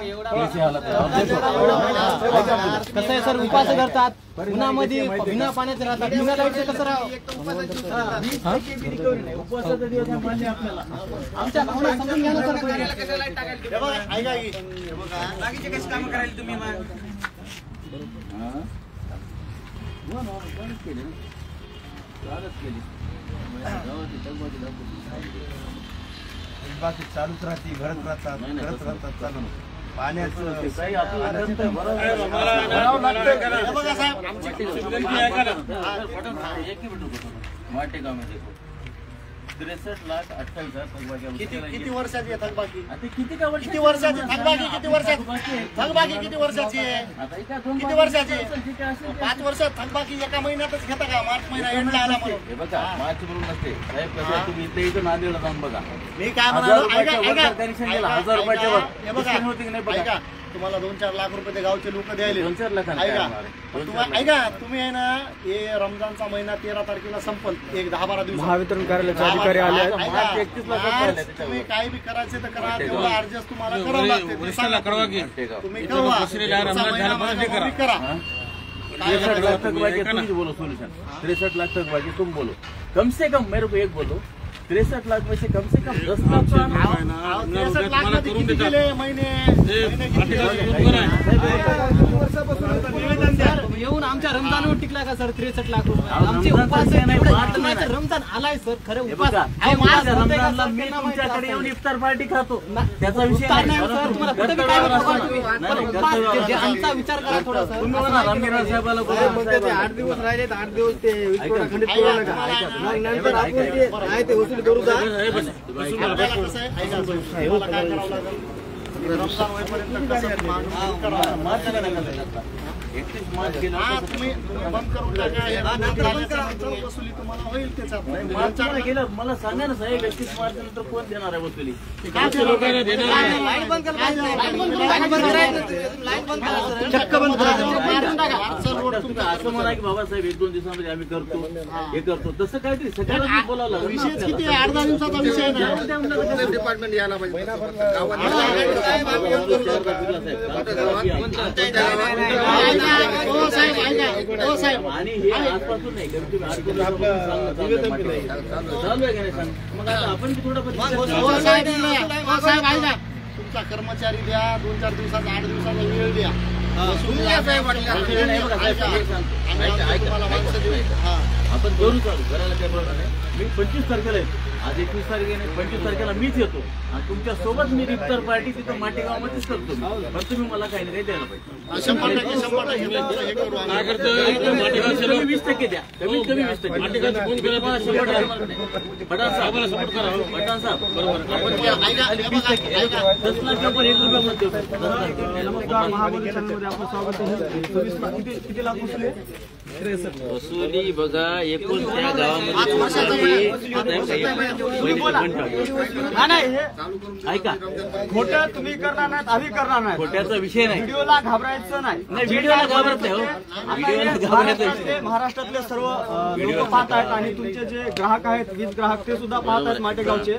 Speaker 8: कसं आहे सर, उपास करतात उन्हामध्ये बिना पाण्याचं राहतात, बिना लाईटचं कसं राहावं.
Speaker 13: उपवासाचा दिवस आहे मान्य आपल्याला.
Speaker 8: आमच्या भावना समजून घ्या ना सर पहिले.
Speaker 1: हे बघा, ऐका की, हे बघा,
Speaker 13: बाकीचे कशी कामं करायला तुम्ही
Speaker 16: बाकी चालूच राहते, घरत राहतात, करत राहतात चालू. पाण्याचं
Speaker 1: हे बघा साहेब, आमची
Speaker 13: माटेगावमध्ये 63,28,000
Speaker 1: किती वर्षाची आहे थकबाकी?
Speaker 13: किती का
Speaker 1: किती वर्षाची थकबाकी? किती वर्षाची थकबाकी? किती वर्षाची आहे? किती वर्षाची? 5 वर्ष थकबाकी एका महिन्यातच घेता का? मार्च महिना एंडला आला म्हणून.
Speaker 13: हे बघा मार्च म्हणून नसते साहेब. कसं तुम्ही इथे इथं नांदेडला जाऊन बघा.
Speaker 1: मी काय म्हणालो, ऐका, ऐका,
Speaker 13: 1000 रुपयाच्या वर.
Speaker 1: हे बघा,
Speaker 13: होती की नाही बघा.
Speaker 1: ऐका, तुम्हाला 2-4 लाख रुपये ते गावचे लोक द्यायले.
Speaker 13: 2-4 लाखांना
Speaker 1: ऐका,
Speaker 13: काय होणार आहे?
Speaker 1: तुम्हा- ऐका, तुम्ही आहे ना, हे रमजानचा महिना 13 तारखेला संपल. एक 10-12 दिवस
Speaker 5: महावितरण कार्यालयाचे अधिकारी आले आहेत.
Speaker 13: मार्च 31 ला संपलं आहे त्याच्यावर.
Speaker 1: तुम्ही काही बी करायचे तर करा, तेवढं ऍडजस्ट तुम्हाला करावं लागते.
Speaker 3: वरिष्ठाला कळवा की
Speaker 1: तुम्ही कळवा.
Speaker 3: रमजान झालं बरं ते करा.
Speaker 1: करा.
Speaker 13: 63 लाख तक बाकी तुम बोलो सोल्यूशन. 63 लाख तक बाकी तुम बोलो. कम से कम मेरे को एक बोलो, 63 लाख में से कम 10 लाख तो आना.
Speaker 1: 63 लाख मध्ये किती गेले महिने?
Speaker 8: येऊन आमच्या रमजानवर टिकला का सर 63 लाख रुपये? आमचे उपास आहे, एवढं रमजान आला
Speaker 4: नाही सर खरं
Speaker 13: हे
Speaker 4: उपास
Speaker 13: बघा,
Speaker 4: अहो, मास्क होते का
Speaker 13: रमजानला
Speaker 4: सर?
Speaker 13: मी
Speaker 4: त्यांना माहिती
Speaker 13: तुमच्याकडे येऊन
Speaker 4: असेल.
Speaker 13: इफ्तार पार्टी खातो त्याचा विषय
Speaker 4: उपास
Speaker 13: नाही.
Speaker 4: नाही सर, तुम्हाला कुठे बी काय
Speaker 13: कर्तव्यावर
Speaker 4: बोलता
Speaker 13: असतो.
Speaker 4: तुम्ही.
Speaker 13: नाही,
Speaker 4: पण
Speaker 13: नाही,
Speaker 4: उपास
Speaker 13: कर्तव्यावर
Speaker 4: जे
Speaker 13: असतो.
Speaker 4: आमचा विचार करा थोडासा.
Speaker 13: तुम्ही म्हणा रामगिरा साहेबाला बोला,
Speaker 12: म्हणते ते 8 दिवस राहिले 8 दिवस ते वीज पुरवठा खंडित करू नका. मग नंतर आपण ते आहे ते वसूल करू जा.
Speaker 1: आपल्याला कसं आहे, ऐका, तुम्हाला काय करावं लागेल? रमजान होईपर्यंत कसं मागणी करावं? हा, तुम्ही बंद करून टाका. हे बंद झाल्यानंतर वसुली तुम्हाला होईल त्याच्यात.
Speaker 13: गेलं मला सांगा ना साहेब 31 मार्च नंतर कोण देणार आहे वसुली?
Speaker 4: लाईट बंद करा. लाईट बंद करा. लाईट बंद करा. लाईट बंद करा.
Speaker 1: चक्क बंद करा.
Speaker 13: तुम्ही असं म्हणा की बाबासाहेब 1-2 दिवसामध्ये आम्ही करतो हे करतो तसं काहीतरी सगळ्यांना बोलावं लागेल.
Speaker 1: विषय किती आहे? 8-10 दिवसाचा विषय नाही.
Speaker 15: डिपार्टमेंट यायला पाहिजे.
Speaker 13: आणि हे आजपासून नाही कमीत कमी 8 दिवसापासून चालू आहे का नाही सांग. मग आता आपण बी थोडं
Speaker 1: साहेब, तुमचा कर्मचारी द्या, 2-4 दिवसाचा 8 दिवसाचा वेळ द्या.
Speaker 13: आपण करू चालू करायला काही प्रॉब्लेम नाही. मी 25 तारखेला येतो. आज 21 तारखेला 25 तारखेला मीच येतो आणि तुमच्या सोबत मी इफ्तार पार्टी तिथं माटेगावमध्येच करतो. पण तुम्ही मला काही नाही द्यायला पाहिजे. 20% द्या. कमीत कमी 20%. पठाण साहेब सपोर्ट करा. पठाण साहेब बरोबर आपण 20% 10 लाख रुपये 1 रुपयामध्ये
Speaker 5: नमस्कार, महाबोली चॅनलमध्ये आपलं स्वागत आहे. 24 लाख किती लाख वसुली आहे?
Speaker 13: वसुली बघा एकूण त्या गावामध्ये ऐका
Speaker 5: खोटं तुम्ही करणार नाहीत, आम्ही करणार नाही.
Speaker 13: खोट्याचा विषय नाही.
Speaker 5: व्हिडिओला घाबरायचं नाही.
Speaker 13: व्हिडिओला घाबरत नाही हो. व्हिडिओला घाबरायचा विषय
Speaker 5: महाराष्ट्रातले सर्व लोक पाहत आहेत आणि तुमचे जे ग्राहक आहेत, वीज ग्राहक ते सुद्धा पाहत आहेत माटेगावचे.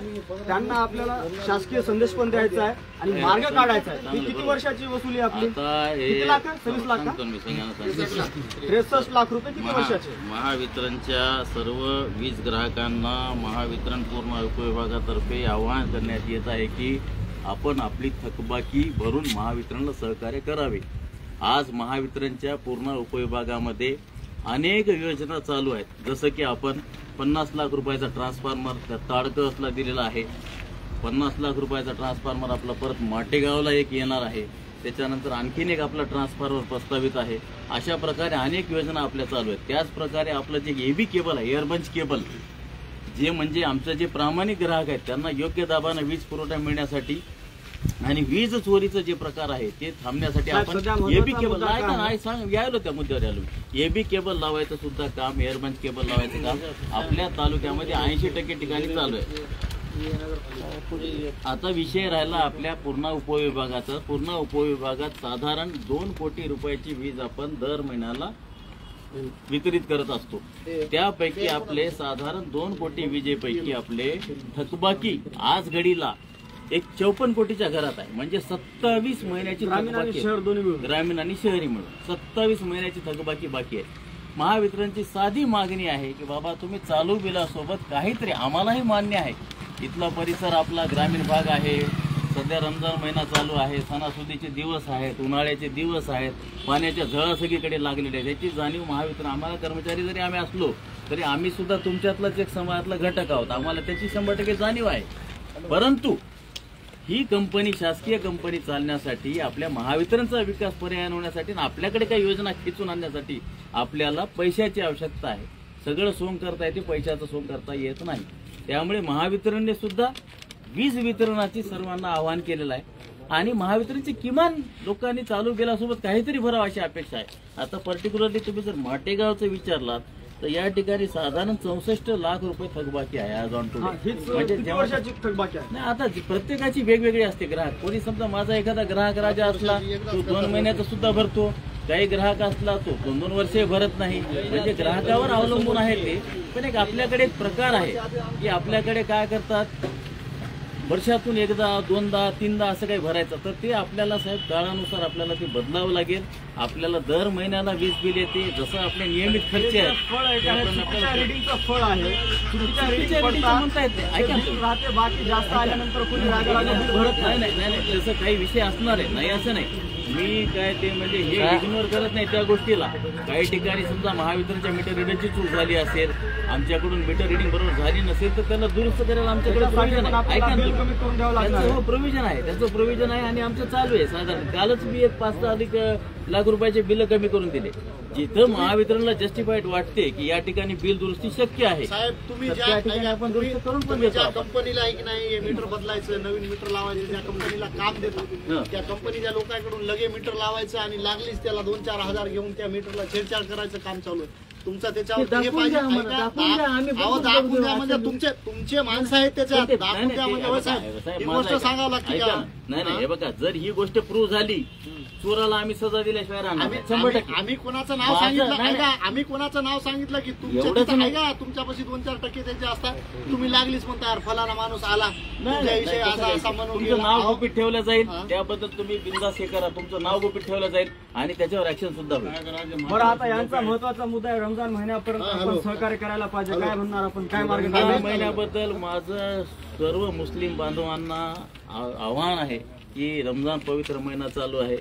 Speaker 5: त्यांना आपल्याला शासकीय संदेश पण द्यायचा आहे आणि मार्ग काढायचा आहे. ही किती वर्षाची वसुली आपली? किती लाख? 26 लाख का? 63 लाख रुपये किती वर्षाचे?
Speaker 17: महावितरणच्या सर्व वीज ग्राहकांना महावितरण पूर्ण उपविभागातर्फे आवाहन करण्यात येत आहे की आपण आपली थकबाकी भरून महावितरणला सहकार्य करावे. आज महावितरणच्या पूर्ण उपविभागामध्ये अनेक योजना चालू आहेत. जसं की आपण 50 लाख रुपयाचा ट्रान्सफॉर्मर ताडकसला दिलेला आहे. 50 लाख रुपयाचा ट्रान्सफॉर्मर आपला परत माटेगावला एक येणार आहे. त्याच्यानंतर आणखीन एक आपला ट्रान्सफॉर्मर प्रस्तावित आहे. अशा प्रकारे अनेक योजना आपल्या चालू आहेत. त्याच प्रकारे आपलं जे एबी केबल आहे, एअरबंच केबल, जे म्हणजे आमचे जे प्रामाणिक ग्राहक आहेत त्यांना योग्य दाबाने वीज पुरवठा मिळण्यासाठी आणि वीज चोरीचं जे प्रकार आहे ते थांबण्यासाठी आपण एबी केबल यायलो त्या मुद्द्यावर आलो. एबी केबल लावायचं सुद्धा काम, एअरबंच केबल लावायचं काम आपल्या तालुक्यामध्ये 80% ठिकाणी चालू आहे. आता विषय राहिला आपल्या पूर्ण उपविभागाचा. पूर्ण उपविभागात साधारण 2 कोटी रुपयाची वीज आपण दर महिन्याला वितरित करत असतो. त्यापैकी आपले साधारण 2 कोटी विजेपैकी आपले थकबाकी आज घडीला एक 54 कोटीच्या घरात आहे. म्हणजे 27 महिन्याची ग्रामीण आणि शहरी मिळून 27 महिन्याची थकबाकी बाकी आहे. महावितरणची साधी मागणी आहे की बाबा तुम्ही चालू बिलासोबत काहीतरी, आम्हालाही मान्य आहे इथला परिसर आपला ग्रामीण भाग आहे. सध्या रमजान महिना चालू आहे, सणासुदीचे दिवस आहेत, उन्हाळ्याचे दिवस आहेत, पाण्याच्या झळा सगळीकडे लागलेल्या आहेत. याची जाणीव महावितरण, आम्हाला कर्मचारी जरी आम्ही असलो तरी आम्ही सुद्धा तुमच्यातलाच एक समाजातला घटक आहोत. आम्हाला त्याची 100% जाणीव आहे. परंतु ही कंपनी, शासकीय कंपनी चालण्यासाठी, आपल्या महावितरणचा विकास पर्याय होण्यासाठी आणि आपल्याकडे काही योजना खिचून आणण्यासाठी आपल्याला पैशाची आवश्यकता आहे. सगळं सोंग करता येते, पैशाचं सोंग करता येत नाही. त्यामुळे महावितरणने सुद्धा वीज वितरणाची सर्वांना आवाहन केलेलं आहे आणि महावितरणची किमान लोकांनी चालू बिलासोबत काहीतरी भरावं अशी अपेक्षा आहे. आता पर्टिक्युलरली तुम्ही जर माटेगावचं विचारलात तर या ठिकाणी साधारण 64 लाख रुपये थकबाकी आहे आज ऑन टुडे. म्हणजे
Speaker 5: थकबाकी आहे
Speaker 13: नाही, आता प्रत्येकाची वेगवेगळी असते. ग्राहक कोणी समजा माझा एखादा ग्राहक राजा असला तो 2 महिन्याचा सुद्धा भरतो. काही ग्राहक असला तो 2-2 वर्षे भरत नाही. म्हणजे ग्राहकावर अवलंबून आहे ते. पण एक आपल्याकडे एक प्रकार आहे की आपल्याकडे काय करतात, वर्षातून एकदा, 2दा, 3दा असं काही भरायचं. तर ते आपल्याला साहेब काळानुसार आपल्याला ते बदलावं लागेल. आपल्याला दर महिन्याला वीज बिल येते. जसं आपले नियमित खर्च आहेत
Speaker 5: फळ आहे.
Speaker 13: म्हणता येत नाही. ऐका
Speaker 5: बाकी जास्त आल्यानंतर कोणी
Speaker 13: भरत नाही. तसं काही विषय असणार आहे, नाही असं नाही. मी काय ते म्हणजे हे इग्नोर करत नाही त्या गोष्टीला. काही ठिकाणी समजा महावितरणच्या मीटर रिडिंगची चूक झाली असेल, आमच्याकडून मीटर रिडिंग बरोबर झाली नसेल तर त्याला दुरुस्त करायला आमच्याकडे प्रोव्हिजन आहे. ऐका ना तुम्ही. त्याचं हो प्रोव्हिजन आहे, त्याचं प्रोव्हिजन आहे आणि आमचं चालू आहे. साधारण कालच मी एक 5-6 लाख रुपयाचे बिल कमी करून दिले. जिथं महावितरणला जस्टिफाईड वाटते की या ठिकाणी बिल दुरुस्ती शक्य आहे
Speaker 1: साहेब, तुम्ही
Speaker 13: तर त्या ठिकाणी आपण दुरुस्त करून पण देतो.
Speaker 1: ज्या कंपनीला आहे की नाही मीटर बदलायचं, नवीन मीटर लावायचं, ज्या कंपनीला काम देतो त्या कंपनीच्या लोकांकडून लगे मीटर लावायचं आणि लागलीच त्याला 2-4 हजार घेऊन त्या मीटरला छेडछाड करायचं काम चालू आहे. तुमचा त्याच्यावर हे पाहिजे दाखवून द्या म्हणजे तुमचे माणसं आहेत त्याच्यात दाखवून द्या म्हणजे ही गोष्ट सांगावं लागते का?
Speaker 13: नाही हे बघा, जर ही गोष्ट प्रूव्ह झाली चोराला आम्ही सजा दिल्याशिवाय राहणार नाही. 100%
Speaker 1: आम्ही कोणाचं नाव सांगितलं ऐका, आम्ही कोणाचं नाव सांगितलं की तुमच्या तुमच्यापाशी 2-4% त्यांचे असतात, तुम्ही लागलीच म्हणता यार फलाना माणूस आला तुमच्याविषयी असा म्हणून
Speaker 13: तुमचं नाव गुपित ठेवलं जाईल, त्याबद्दल तुम्ही बिनधास्त हे करा. तुमचं नाव गुपित ठेवलं जाईल आणि त्याच्यावर ऍक्शन सुद्धा होईल.
Speaker 5: बरं, आता यांचा महत्वाचा मुद्दा आहे रमजान महिन्यापर्यंत आपण सहकार्य करायला पाहिजे. काय म्हणणार आपण, काय मार्ग
Speaker 13: रमजान महिन्याबद्दल माझं सर्व मुस्लिम बांधवांना आव्हान आहे की रमजान पवित्र महिना चालू आहे.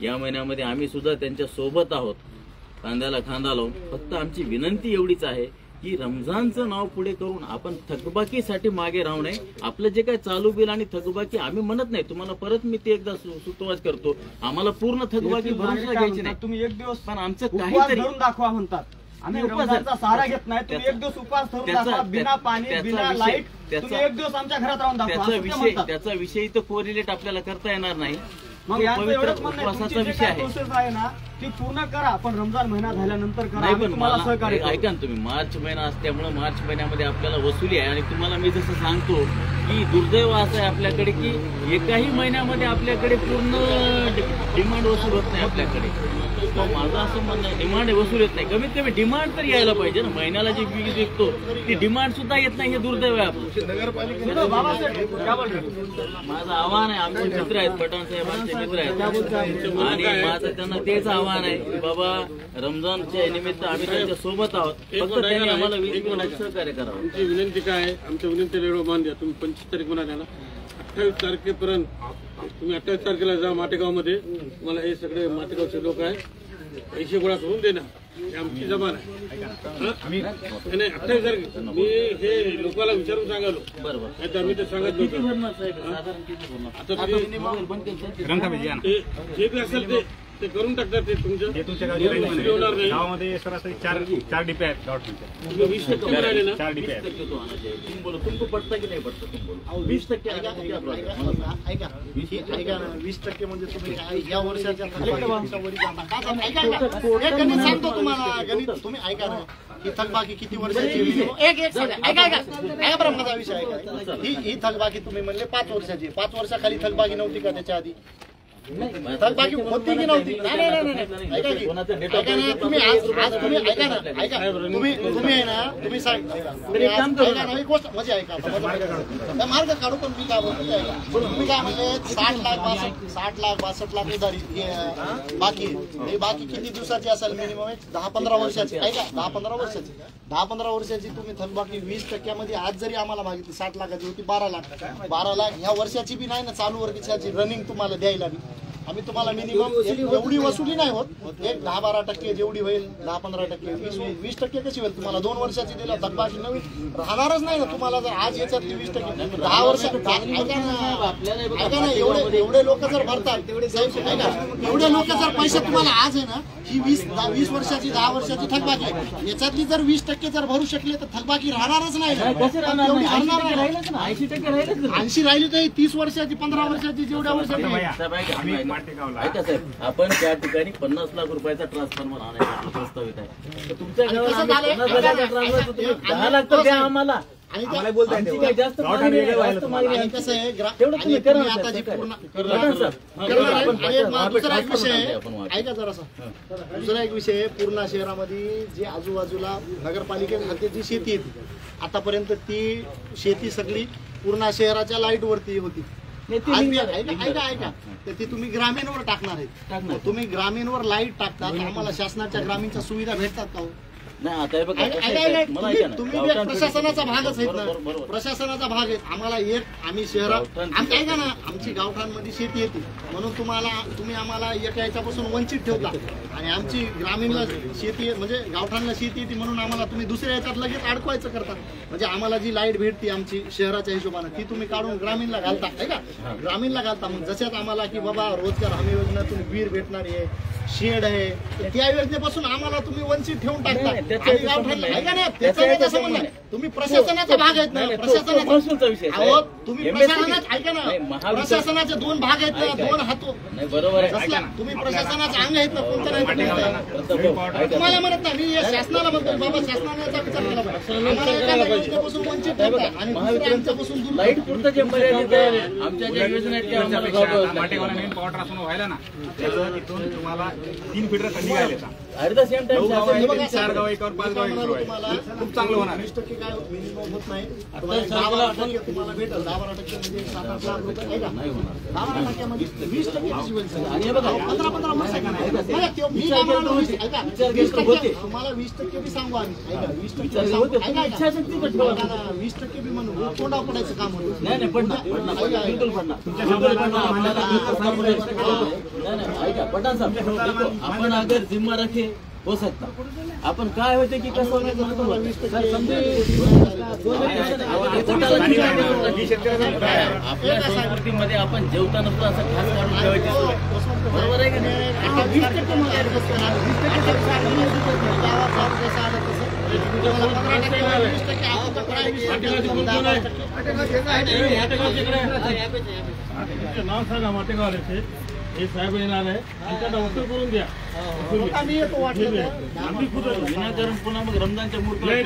Speaker 13: या महिन्यामध्ये आम्ही सुद्धा त्यांच्या सोबत आहोत, खांद्याला खांदा लावून. फक्त आमची विनंती एवढीच आहे की रमजानचं नाव पुढे करून आपण थकबाकीसाठी मागे राहू नये. आपलं जे काय चालू बिल आणि थकबाकी आम्ही म्हणत नाही, तुम्हाला परत मी ते एकदा सुतोवाच करतो, आम्हाला पूर्ण थकबाकी भरून सुद्धा घ्यायची नाही.
Speaker 5: तुम्ही एक दिवस
Speaker 13: पण आमचं
Speaker 5: उपवास
Speaker 13: काहीतरी
Speaker 5: धरून दाखवा म्हणतात. आम्ही रमजानचा सहारा घेत नाही. तुम्ही एक दिवस उपवास धरून दाखवा, बिना पाणी बिना लाईट. तुम्ही एक दिवस आमच्या घरात राहून दाखवा.
Speaker 13: त्याचा विषय तर कोरिलेट आपल्याला करता येणार नाही.
Speaker 5: मग यांचं एवढंच म्हणणं आहे, तुमची जी काही प्रोसेस आहे ना ती पूर्ण करा, पण रमजान महिना झाल्यानंतर करा.
Speaker 13: नाही, पण
Speaker 5: तुम्हाला सहकार्य करू.
Speaker 13: ऐका ना तुम्ही, मार्च महिना असल्यामुळे मार्च महिन्यामध्ये आपल्याला वसुली आहे आणि तुम्हाला मी जसं सांगतो की दुर्दैव असं आहे आपल्याकडे की एकाही महिन्यामध्ये आपल्याकडे पूर्ण डिमांड वसूल होत नाही आपल्याकडे. माझं असं म्हणणं आहे डिमांड वसूल येत नाही, कमीत कमी डिमांड तर यायला पाहिजे ना. महिन्याला जी वीज विकतो ती डिमांड सुद्धा येत नाही, हे दुर्दैव आहे आपलं. माझं आव्हान आहे, आमचे मित्र आहेत पठाण साहेबांचे मित्र आहेत आणि माझं त्यांना तेच आव्हान आहे की बाबा रमजानच्या निमित्त आम्ही त्यांच्या सोबत आहोत, फक्त त्यांनी आम्हाला वीज सहकार्य करावं.
Speaker 3: आमची विनंती काय आहे, आमच्या विनंतीला एवढं मान द्या. तुम्ही 25 तारीख म्हणाल्या ना, 28 तारखेपर्यंत तुम्ही 28 तारखेला जा माटेगावमध्ये. मला हे सगळे माटेगावचे लोक आहेत, पैसे गोळा करून देणार, ही आमची जबान आहे. नाही 28 तारखे मी हे लोकांना विचारून सांगालो.
Speaker 13: बरोबर,
Speaker 3: नाही तर आम्ही तर सांगत नव्हतो. आता जे बी असेल ते करून टाकतात. ते तुमच्या
Speaker 2: गावामध्ये सरासरी 4 डिपे आहेत.
Speaker 3: 20% मिळाले ना,
Speaker 2: 4 डिपे आहेत.
Speaker 13: तुमको पडता की नाही पडतं तुम्ही 20%
Speaker 1: ऐका ना, 20% म्हणजे तुम्ही या वर्षाच्या थकबाकीच्या वरी जाता. ऐका हे गणित सांगतो तुम्हाला, गणित तुम्ही ऐका ना. ही थकबाकी किती वर्षाची, ऐका बरं माझा विषय ऐका. ही थकबाकी तुम्ही म्हणले 5 वर्षाची. 5 वर्षाखाली थकबाकी नव्हती का त्याच्या आधी? थकबाकी होती की नव्हती? नाही ऐका ना, तुम्ही आज तुम्ही ऐका ना, ऐका तुम्ही आहे ना, तुम्ही सांग ना एक गोष्ट म्हणजे ऐका मार्ग काढू. पण मी काय बोलतो तुम्ही काय म्हणले 60 लाख 62 लाख उधारी बाकी हे बाकी किती दिवसाची असेल मिनिमम 10-15 वर्षाची. ऐका 10-15 वर्षाची 10-15 वर्षाची तुम्ही थकबाकी 20% आज जरी आम्हाला मागितली 60 लाखाची होती 12 लाख ह्या वर्षाची बी नाही ना, चालू वर्षाची रनिंग तुम्हाला द्यायला बी आम्ही तुम्हाला मिनिमम एवढी वसुली नाही होत, एक 10-12% जेवढी होईल 10-15%, 20% कशी होईल तुम्हाला 2 वर्षाची दिलं थकबाकी नवीन राहणारच नाही ना तुम्हाला. जर आज याच्यातली 20% 10 वर्ष ऐका ना, एवढे लोक जर भरतात एवढे लोक जर पैसे तुम्हाला आज आहे ना, ही 20 वर्षाची 10 वर्षाची थकबाकी आहे, याच्यातली जर 20% जर भरू शकले तर थकबाकी राहणारच नाही. 80 राहिली तर 30 वर्षाची 15 वर्षाची जेवढ्या वर्षाची.
Speaker 13: ऐका साहेब, आपण त्या ठिकाणी 50 लाख रुपयाचा ट्रान्सफॉर्मर आणायचा प्रस्तावित आहे. तर तुमच्या गावात 50 लाखाचा ट्रान्सफॉर्मर तुम्ही 10 लाख तर द्या आम्हाला. जास्त
Speaker 1: कसं आहे आता जे पूर्ण दुसरा एक विषय ऐका जरासा. दुसरा एक विषय, पूर्ण शहरामध्ये जी आजूबाजूला नगरपालिकेच्या खात्याची शेती येते आतापर्यंत ती शेती सगळी पूर्ण शहराच्या लाईट वरती होती. ऐका तर ती तुम्ही ग्रामीणवर टाकणार आहे. तुम्ही ग्रामीणवर लाईट टाकतात, आम्हाला शासनाच्या ग्रामीणच्या सुविधा भेटतात का?
Speaker 17: नाही आता हे बघा, कसं आहे, मला ऐका ना,
Speaker 1: तुम्ही
Speaker 17: गावठाण
Speaker 1: प्रशासनाचा भागच आहेत
Speaker 17: बरोबर,
Speaker 1: ना,
Speaker 17: बरोबर.
Speaker 1: प्रशासनाचा भाग आहे. आम्हाला आम्ही शहरात आमच्या ऐका ना, आमची गावठाणमध्ये शेती येते म्हणून तुम्ही आम्हाला एका याच्यापासून वंचित ठेवता आणि आमची ग्रामीणला शेती म्हणजे गावठाणला शेती येते म्हणून आम्हाला तुम्ही दुसऱ्या याच्यात लगेच अडकवायचं करता. म्हणजे आम्हाला जी लाईट भेटते आमची शहराच्या हिशोबानं ती तुम्ही काढून ग्रामीणला घालता ऐका, ग्रामीणला घालता. मग जशात आम्हाला की बाबा रोजगार हमी योजनेतून वीर भेटणार आहे, शेड आहे, त्या योजनेपासून आम्हाला तुम्ही वंचित ठेवून टाकता. आणि गावठाणला ऐका ना, त्याचा नाही तसं म्हणणं, तुम्ही प्रशासनाचा भाग आहेत ना, प्रशासनाचा विषय. तुम्ही प्रशासनात ऐका ना, प्रशासनाचे दोन भाग आहेत ना, दोन हातो
Speaker 17: बरोबर
Speaker 1: तुम्ही प्रशासनाचा अंग आहेत ना, कोणतं नाही तुम्हाला म्हणत नाही. मी शासनाला म्हणतो बाबा, शासनाने याचा विचार केला पाहिजे. आम्हाला एखाद्या योजनेपासून वंचित ठेवता आणि दुसऱ्यांच्यापासून दूर
Speaker 17: लाईट पुरतं जे मर्यादित आहे, आमच्या ज्या योजना आहेत त्या आम्हाला
Speaker 2: नवीन पॉवर ट्रान्सफॉर्मर व्हायला ना, त्याचं इथून तुम्हाला 3 फीटर खाली घ्यायला
Speaker 17: ॲट द सेम टाइम
Speaker 2: 4 गाव एकावर 5 गाव खूप चांगलं होणार.
Speaker 1: 20% काय मिनिमम होत नाही, तुम्हाला भेटेल 10-12% म्हणजे 7-8 लाख रुपये आहे का? 10-12% 20% कशी होईल सर? 15-15 वर्ष आहे का नाही? मी काय म्हणालो, ऐका 20% तुम्हाला 20% बी सांगू आम्ही, ऐका 20% सांगू, ऐका 20% बी म्हणू, तोंडा पडायचं काम होतं.
Speaker 17: नाही पडणार बिलकुल पडणार. ऐका पठाण साहब, देखो अपन अगर जिम्मा रखे हो सकता, आपण काय होते की कसं आपल्या संस्कृतीमध्ये आपण जेवताना सुद्धा असं खास काढून ठेवायची सोय, बरोबर आहे की नाही?
Speaker 3: नाव सांगा माटेगावचे हे साहेब येणार आहे, त्यांना वसूल करून द्या.
Speaker 17: विनाकारण पुन्हा मग रमजानच्या
Speaker 3: नाही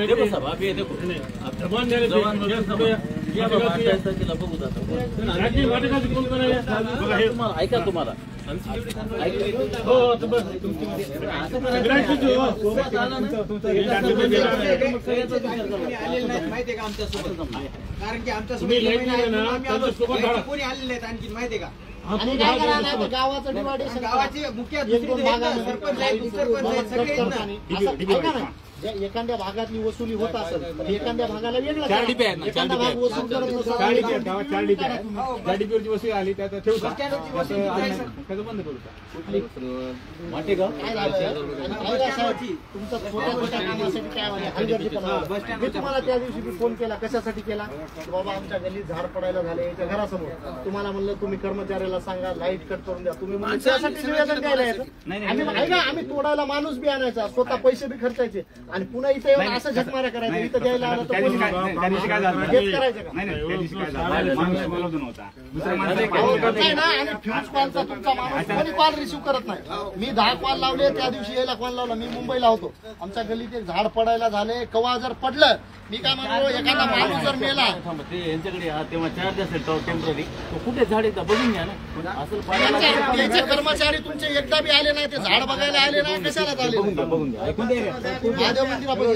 Speaker 17: देखो साहब आप ये देखो बघू जातो. ऐका तुम्हाला
Speaker 12: माहितीये का आमच्यासोबत, कारण की आमच्यासोबत कोणी आलेले नाहीत आणखी माहितीये का.
Speaker 1: आणि काय करा ना, गावाचं डिवायडेशन
Speaker 12: गावाची मुख्य सरपंच आहे, सगळे
Speaker 1: ऐका ना, एखाद्या भागातली वसुली होत असेल तर एखाद्या भागाला वेगळं एखादा भाग वसूल करत नसेल
Speaker 2: वसूल आली त्यात ठेवता बंद करू
Speaker 1: तुमचा छोट्या छोट्या कामासाठी काय हलगर्जीपणा. मी तुम्हाला त्या दिवशी फोन केला, कशासाठी केला, बाबा आमच्या गल्लीत झाड पडायला झाले याच्या घरासमोर, तुम्हाला म्हणलं तुम्ही कर्मचाऱ्याला सांगा लाईट कट करून द्या, तुम्ही म्हणून त्यासाठी निवेदन द्यायला यायचं. ऐका आम्ही तोडायला माणूस बी आणायचा, स्वतः पैसे बी खर्चायचे आणि पुन्हा इथे येऊन असं झकमाऱ्या करायचं. इथं द्यायला आलं तर करायचं का? आणि फ्यूज कॉलचा तुमचा माणूस कोणी कॉल रिसिव्ह करत नाही. मी 10 कॉल लावले, त्या दिवशी यायला कॉल लावला. मी मुंबईला होतो, आमच्या गल्लीत एक झाड पडायला झाले, कवा जर पडलं, मी काय म्हणलो एखादा माणूस जर मेला
Speaker 17: यांच्याकडे तेव्हा चार्ज असेल टेम्पररी, कुठे झाड येतात बघून घ्या ना. असं
Speaker 1: त्यांचे कर्मचारी तुमचे एकदा बी आले नाही, ते झाड बघायला आले नाही, कशाला आले
Speaker 17: बघून घ्या, ऐकून द्या.
Speaker 1: महादेव मंदिरापासून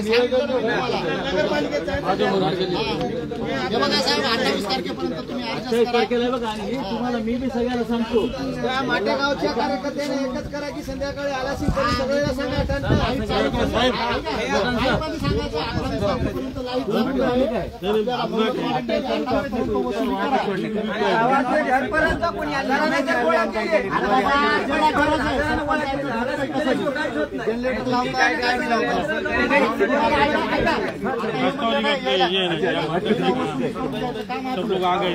Speaker 1: हे बघा साहेब, 28 तारखेपर्यंत तुम्ही अर्ज
Speaker 17: तारखेला बघा. आणि हे तुम्हाला मी बी सगळ्याला सांगतो,
Speaker 12: त्या माटेगावच्या कार्यकर्त्याने एकच करा की संध्याकाळी आलासी सगळ्याला सांगा
Speaker 1: जनरेटर लावता
Speaker 3: सब लोग आ गए.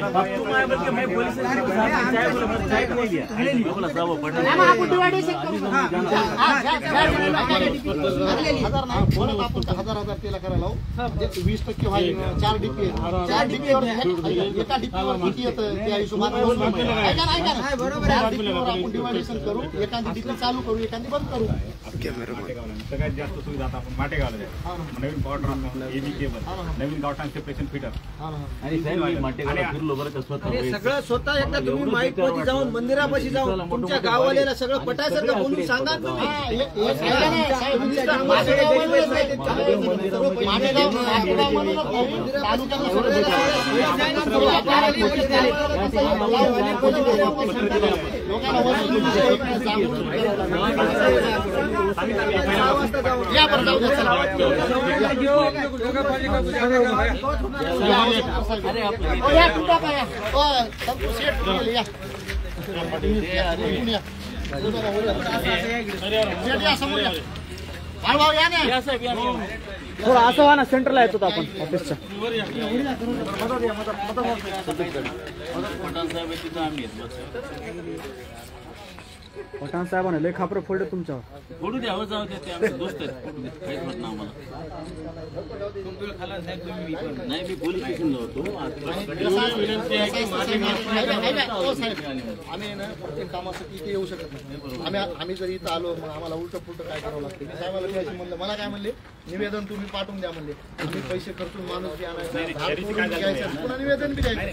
Speaker 1: हजार केला करायला 20% व्हायला 4 डीपी एका डीपीवर किती येतं त्या हिशोबाने आपण डिवायडेशन करू, एखादी डीपी चालू करू, एखादी बंद करू.
Speaker 2: सगळ्यात जास्त सुविधा आता आपण माटेगावला द्या. नवीन पॉवर ट्रान्सफॉर्मर, एबी केबल, नवीन गावठाण सेपरेशन फिटर
Speaker 17: आणि फिरलो बरं का स्वतः.
Speaker 12: सगळं स्वतः एकदा तुम्ही माईक मध्ये जाऊन मंदिरापाशी जाऊन तुमच्या गाववाल्याला सगळं पटायसारखं बोलून सांगा.
Speaker 1: लोकांना या बरं, जाऊ द्या, चला. ओ, या, कुठं काय या? ओ, संतोष शेठ, तुम्ही या. शेठ, या, समोर या. भाऊ, या ना.
Speaker 5: थोडं असं व्हा ना, सेंटरला येतो आपण ऑफिसच्या. पठाण साहेबांना लय खापर फोडलं तुमच्यावर.
Speaker 17: फोडू द्या, हो, जाऊ द्या, ते आमचे दोस्त आहेत, फोडू द्या, काहीच होत नाही आम्हाला. नाही, मी पोलीस स्टेशनला होतो.
Speaker 1: आम्ही ना प्रत्येक कामासाठी इथे येऊ शकत नाही. आम्ही जर इथं आलो मग आम्हाला उलटं पुलटं काय करावं लागतं. मी साहेबाला द्यायचं म्हणलं, मला काय म्हणले, निवेदन तुम्ही पाठवून द्या म्हणले. आम्ही पैसे खर्चून माणूस बी आणायचा, झाड तोडून घ्यायचं, पुन्हा निवेदन बी द्यायचं.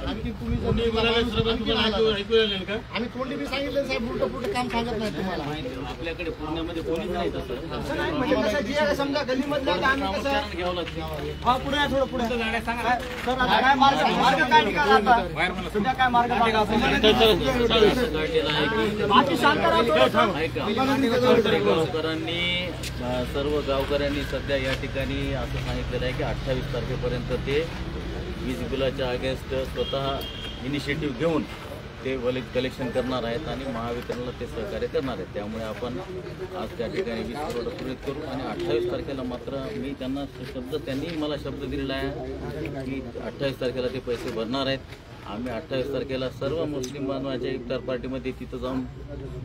Speaker 1: आणखी तुम्ही आम्ही तोंडी बी सांगितलं साहेब, उलटं पुलटं काम सांगत नाही तुम्हाला.
Speaker 17: आपल्याकडे पुण्यामध्ये कोणीच नाही तसं.
Speaker 12: समजा गल्लीमधल्या
Speaker 17: घ्यावं लागतं.
Speaker 12: पुढे थोडं पुढे सांगा सर, आता काय मार्ग काय निघाला आता सध्या काय मार्ग
Speaker 17: गावकऱ्यांनी सर्व गावकऱ्यांनी सध्या या ठिकाणी असं सांगितलेलं आहे की 28 तारखेपर्यंत ते वीज बिलाच्या अगेन्स्ट स्वतः इनिशिएटिव्ह घेऊन ते कलेक्शन करणार आहेत आणि महावितरणला ते सहकार्य करणार आहेत. त्यामुळे आपण आज त्या ठिकाणी वीज पुरवठा सुरळीत करू आणि 28 तारखेला मात्र मी त्यांना त्यांनी मला शब्द दिलेला आहे की 28 तारखेला ते पैसे भरणार आहेत. आम्ही 28 तारखेला सर्व मुस्लिम बांधवांच्या इफ्तार पार्टीमध्ये तिथं जाऊन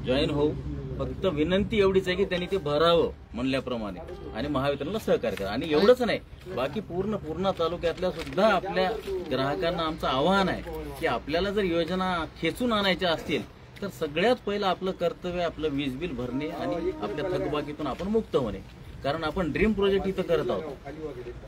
Speaker 17: जॉईन होऊ. फक्त विनंती एवढीच आहे की त्यांनी ते भरावं म्हणल्याप्रमाणे आणि महावितरणला सहकार्य करा. आणि एवढंच नाही, बाकी पूर्ण तालुक्यातल्या सुद्धा आपल्या ग्राहकांना आमचं आवाहन आहे की आपल्याला जर योजना खेचून आणायच्या असतील तर सगळ्यात पहिलं आपलं कर्तव्य आपलं वीज बिल भरणे आणि आपल्या थकबाकीतून आपण मुक्त होणे. कारण आपण ड्रीम प्रोजेक्ट इथं करत आहोत,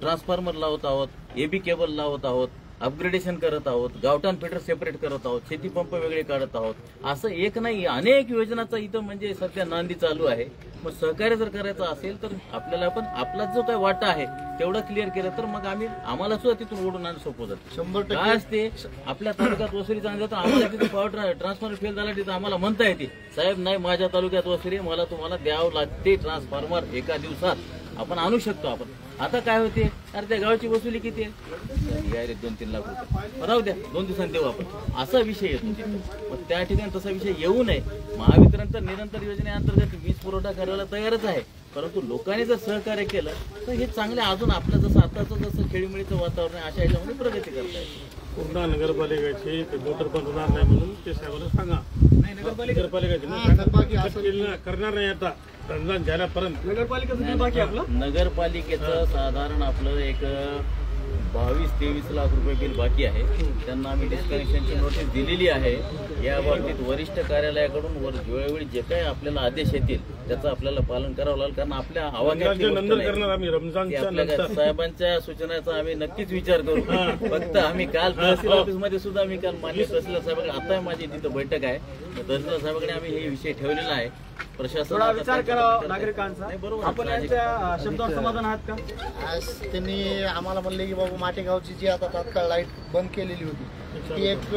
Speaker 17: ट्रान्सफॉर्मर लावत आहोत, एबी केबल लावत आहोत, अपग्रेडेशन करत आहोत, गावठाण फिटर सेपरेट करत आहोत, शेती पंप वेगळे काढत आहोत. असं एक नाही, अनेक योजनाचा इथं म्हणजे सध्या नांदी चालू आहे. मग सहकार्य जर करायचं असेल तर आपल्याला पण आपला जो काही वाटा आहे तेवढा क्लिअर केला तर मग आम्हाला सुद्धा तिथून ओढून आणणं सोपं जातं.
Speaker 1: 100%
Speaker 17: काय असते आपल्या तालुक्यात वसुली चांगली जातं, आम्हाला तिथे पॉवर ट्रान्सफॉर्मर फेल झाला तिथं आम्हाला म्हणता येते साहेब नाही माझ्या तालुक्यात वसुली मला तुम्हाला द्यावं लागते ट्रान्सफॉर्मर एका दिवसात आपण आणू शकतो. आपण आता काय होते, अरे त्या गावाची वसुली किती आहे, 2-3 लाख रुपये राहू द्या 2 दिवसांनी देऊ आपण, असा विषय येतो तिथे. मग त्या ठिकाणी तसा विषय येऊ नये. महावितरण तर निरंतर योजनेअंतर्गत वीज पुरवठा करायला तयारच आहे, परंतु लोकांनी जर सहकार्य केलं तर हे चांगले अजून आपलं जसं आताचं जसं खेळीमेळीचं वातावरण आहे अशा ह्याच्यामध्ये प्रगती करता येईल.
Speaker 3: पूर्ण नगरपालिकेची ते मोटर पण होणार नाही म्हणून ते साहेबांना सांगा. नगरपालिकेची करणार नाही आता रमजान झाल्यापर्यंत.
Speaker 17: नगरपालिकेचं साधारण आपलं एक 22-23 लाख रुपये बिल बाकी आहे. त्यांना आम्ही डिस्कनेक्शनची नोटीस दिलेली आहे. या बाबतीत वरिष्ठ कार्यालयाकडून वेळोवेळी जे काही आपल्याला आदेश येतील त्याचं आपल्याला पालन करावं लागेल. कारण आपल्या आपल्या साहेबांच्या सूचनाचा आम्ही नक्कीच विचार करू. फक्त आम्ही काल तहसील ऑफिसमध्ये सुद्धा मी काल मान्य तहसीलदार साहेबांकडे आता माझी तिथं बैठक आहे, तहसीलदार साहेबांकडे आम्ही हे विषय ठेवलेला आहे. प्रशासन
Speaker 5: विचार करावा नागरिकांचा. आपण यांच्या शब्दावर समाधान आहात का?
Speaker 1: आज त्यांनी आम्हाला म्हणले की बाबा माटेगावची जी आता तात्काळ लाईट बंद केलेली होती ती एक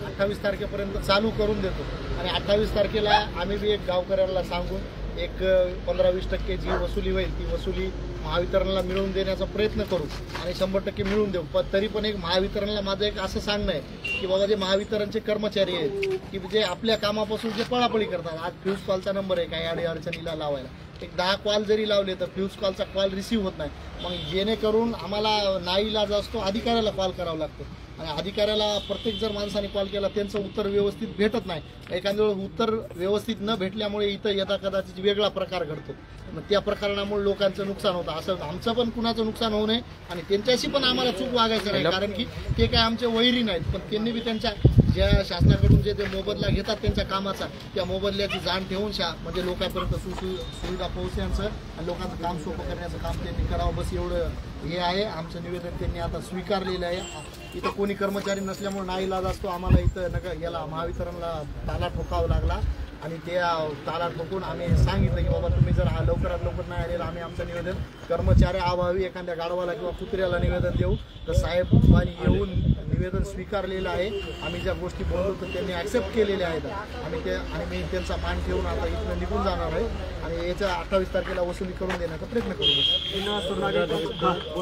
Speaker 1: 28 तारखेपर्यंत चालू करून देतो आणि 28 तारखेला आम्ही बी एक गावकऱ्यांना सांगून एक 15-20% जी वसुली होईल ती वसुली महावितरणला मिळवून देण्याचा प्रयत्न करू आणि 100% मिळवून देऊ. पण तरी पण एक महावितरणला माझं एक असं सांगणं आहे की बाबा जे महावितरणचे कर्मचारी आहेत की जे आपल्या कामापासून जे पळापळी करतात, आज फ्यूज कॉलचा नंबर आहे काही अडी अडचणीला लावायला, एक 10 कॉल जरी लावले तर फ्यूज कॉलचा कॉल रिसीव्ह होत नाही. मग जेणेकरून आम्हाला नाईलाज असतो अधिकाऱ्याला कॉल करावा लागतो आणि अधिकाऱ्याला प्रत्येक जर माणसाने कॉल केला त्यांचं उत्तर व्यवस्थित भेटत नाही. एखाद्या वेळेस उत्तर व्यवस्थित न भेटल्यामुळे इथं यथा कदाचित वेगळा प्रकार घडतो. मग त्या प्रकरणामुळे लोकांचं नुकसान होतं. असं आमचं पण कुणाचं नुकसान होऊ नये आणि त्यांच्याशी पण आम्हाला चूक वागायचं नाही, कारण की ते काय आमचे वैरी नाहीत. पण त्यांनी बी त्यांच्या ज्या शासनाकडून जे ते मोबदला घेतात त्यांच्या कामाचा त्या मोबदल्याची जाण ठेवून म्हणजे लोकांपर्यंत सुविधा पोहोचण्याचं आणि लोकांचं काम सोपं करण्याचं काम त्यांनी करावं, बस एवढं हे आहे. आमचं निवेदन त्यांनी आता स्वीकारलेलं आहे. इथं कोणी कर्मचारी नसल्यामुळे नाईलाज असतो आम्हाला इथं याला महावितरणला ताला ठोकावा लागला आणि त्या ताला ठोकून आम्ही सांगितलं की बाबा तुम्ही जर हा लवकरात लवकर नाही आलेला आम्ही आमचं निवेदन कर्मचाऱ्याअभावी एखाद्या गाढवाला किंवा कुत्र्याला निवेदन देऊ. तर साहेबांनी येऊन निवेदन स्वीकारलेलं आहे. आम्ही ज्या गोष्टी बोललो तर त्यांनी ॲक्सेप्ट केलेल्या आहेत आणि मी त्यांचा मान ठेवून आता इथनं निघून जाणार आहे आणि याच्या 28 तारखेला वसुली करून देण्याचा प्रयत्न करू.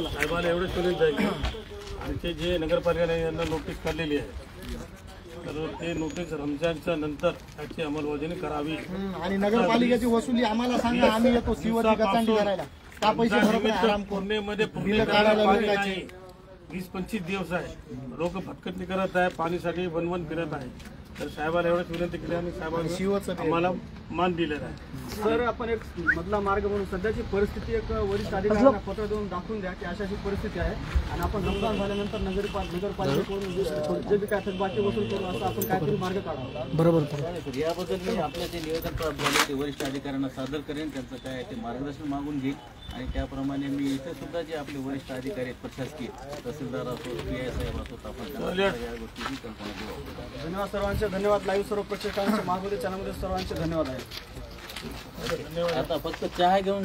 Speaker 3: साहेबांना एवढंच करून जाईल आणि ते जे नगरपालिकेने यांना नोटीस काढलेली आहे तर ते नोटीस रमजानच्या नंतर त्याची अंमलबजावणी करावी.
Speaker 1: आणि नगरपालिकेची वसुली आम्हाला सांगा, आम्ही येतो सीवरची गचांडी करायला. का पैसे भरत नाही आराम करून
Speaker 3: पुणेमध्ये
Speaker 1: बिलं काढायला लोकांची.
Speaker 3: 20-25 दिवस आहे लोक भटकंती करत आहे, पाणीसाठी वनवन फिरत आहे. तर साहेबाला एवढंच विनंती केली आणि साहेबांनी आम्हाला मान दिलेला आहे.
Speaker 5: सर, आपण एक मधला मार्ग म्हणून सध्याची परिस्थिती एक वरिष्ठ अधिकाऱ्यांना पत्र देऊन दाखवून द्या की अशी परिस्थिती आहे आणि आपण रमजान झाल्यानंतर नगरपालिकेकडून जे बी काय थकबाकी वसूल करू असं आपण काहीतरी मार्ग काढावा.
Speaker 4: बरोबर. याबद्दल मी आपलं जे निवेदन प्राप्त झाले ते वरिष्ठ अधिकाऱ्यांना सादर करेन, त्यांचं काय ते मार्गदर्शन मागून घेईन आणि त्याप्रमाणे मी इथे सुद्धा जे आपले वरिष्ठ अधिकारी आहेत प्रशासकीय तहसीलदार असो PI साहेब असो आपण त्यांना या गोष्टीची कल्पना देऊ.
Speaker 5: धन्यवाद सर्वांचे. धन्यवाद. लाईव्ह सर्व प्रेक्षकांचे महागुरी चॅनलमध्ये सर्वांचे धन्यवाद आहे.
Speaker 4: आता फक्त चहा घेऊन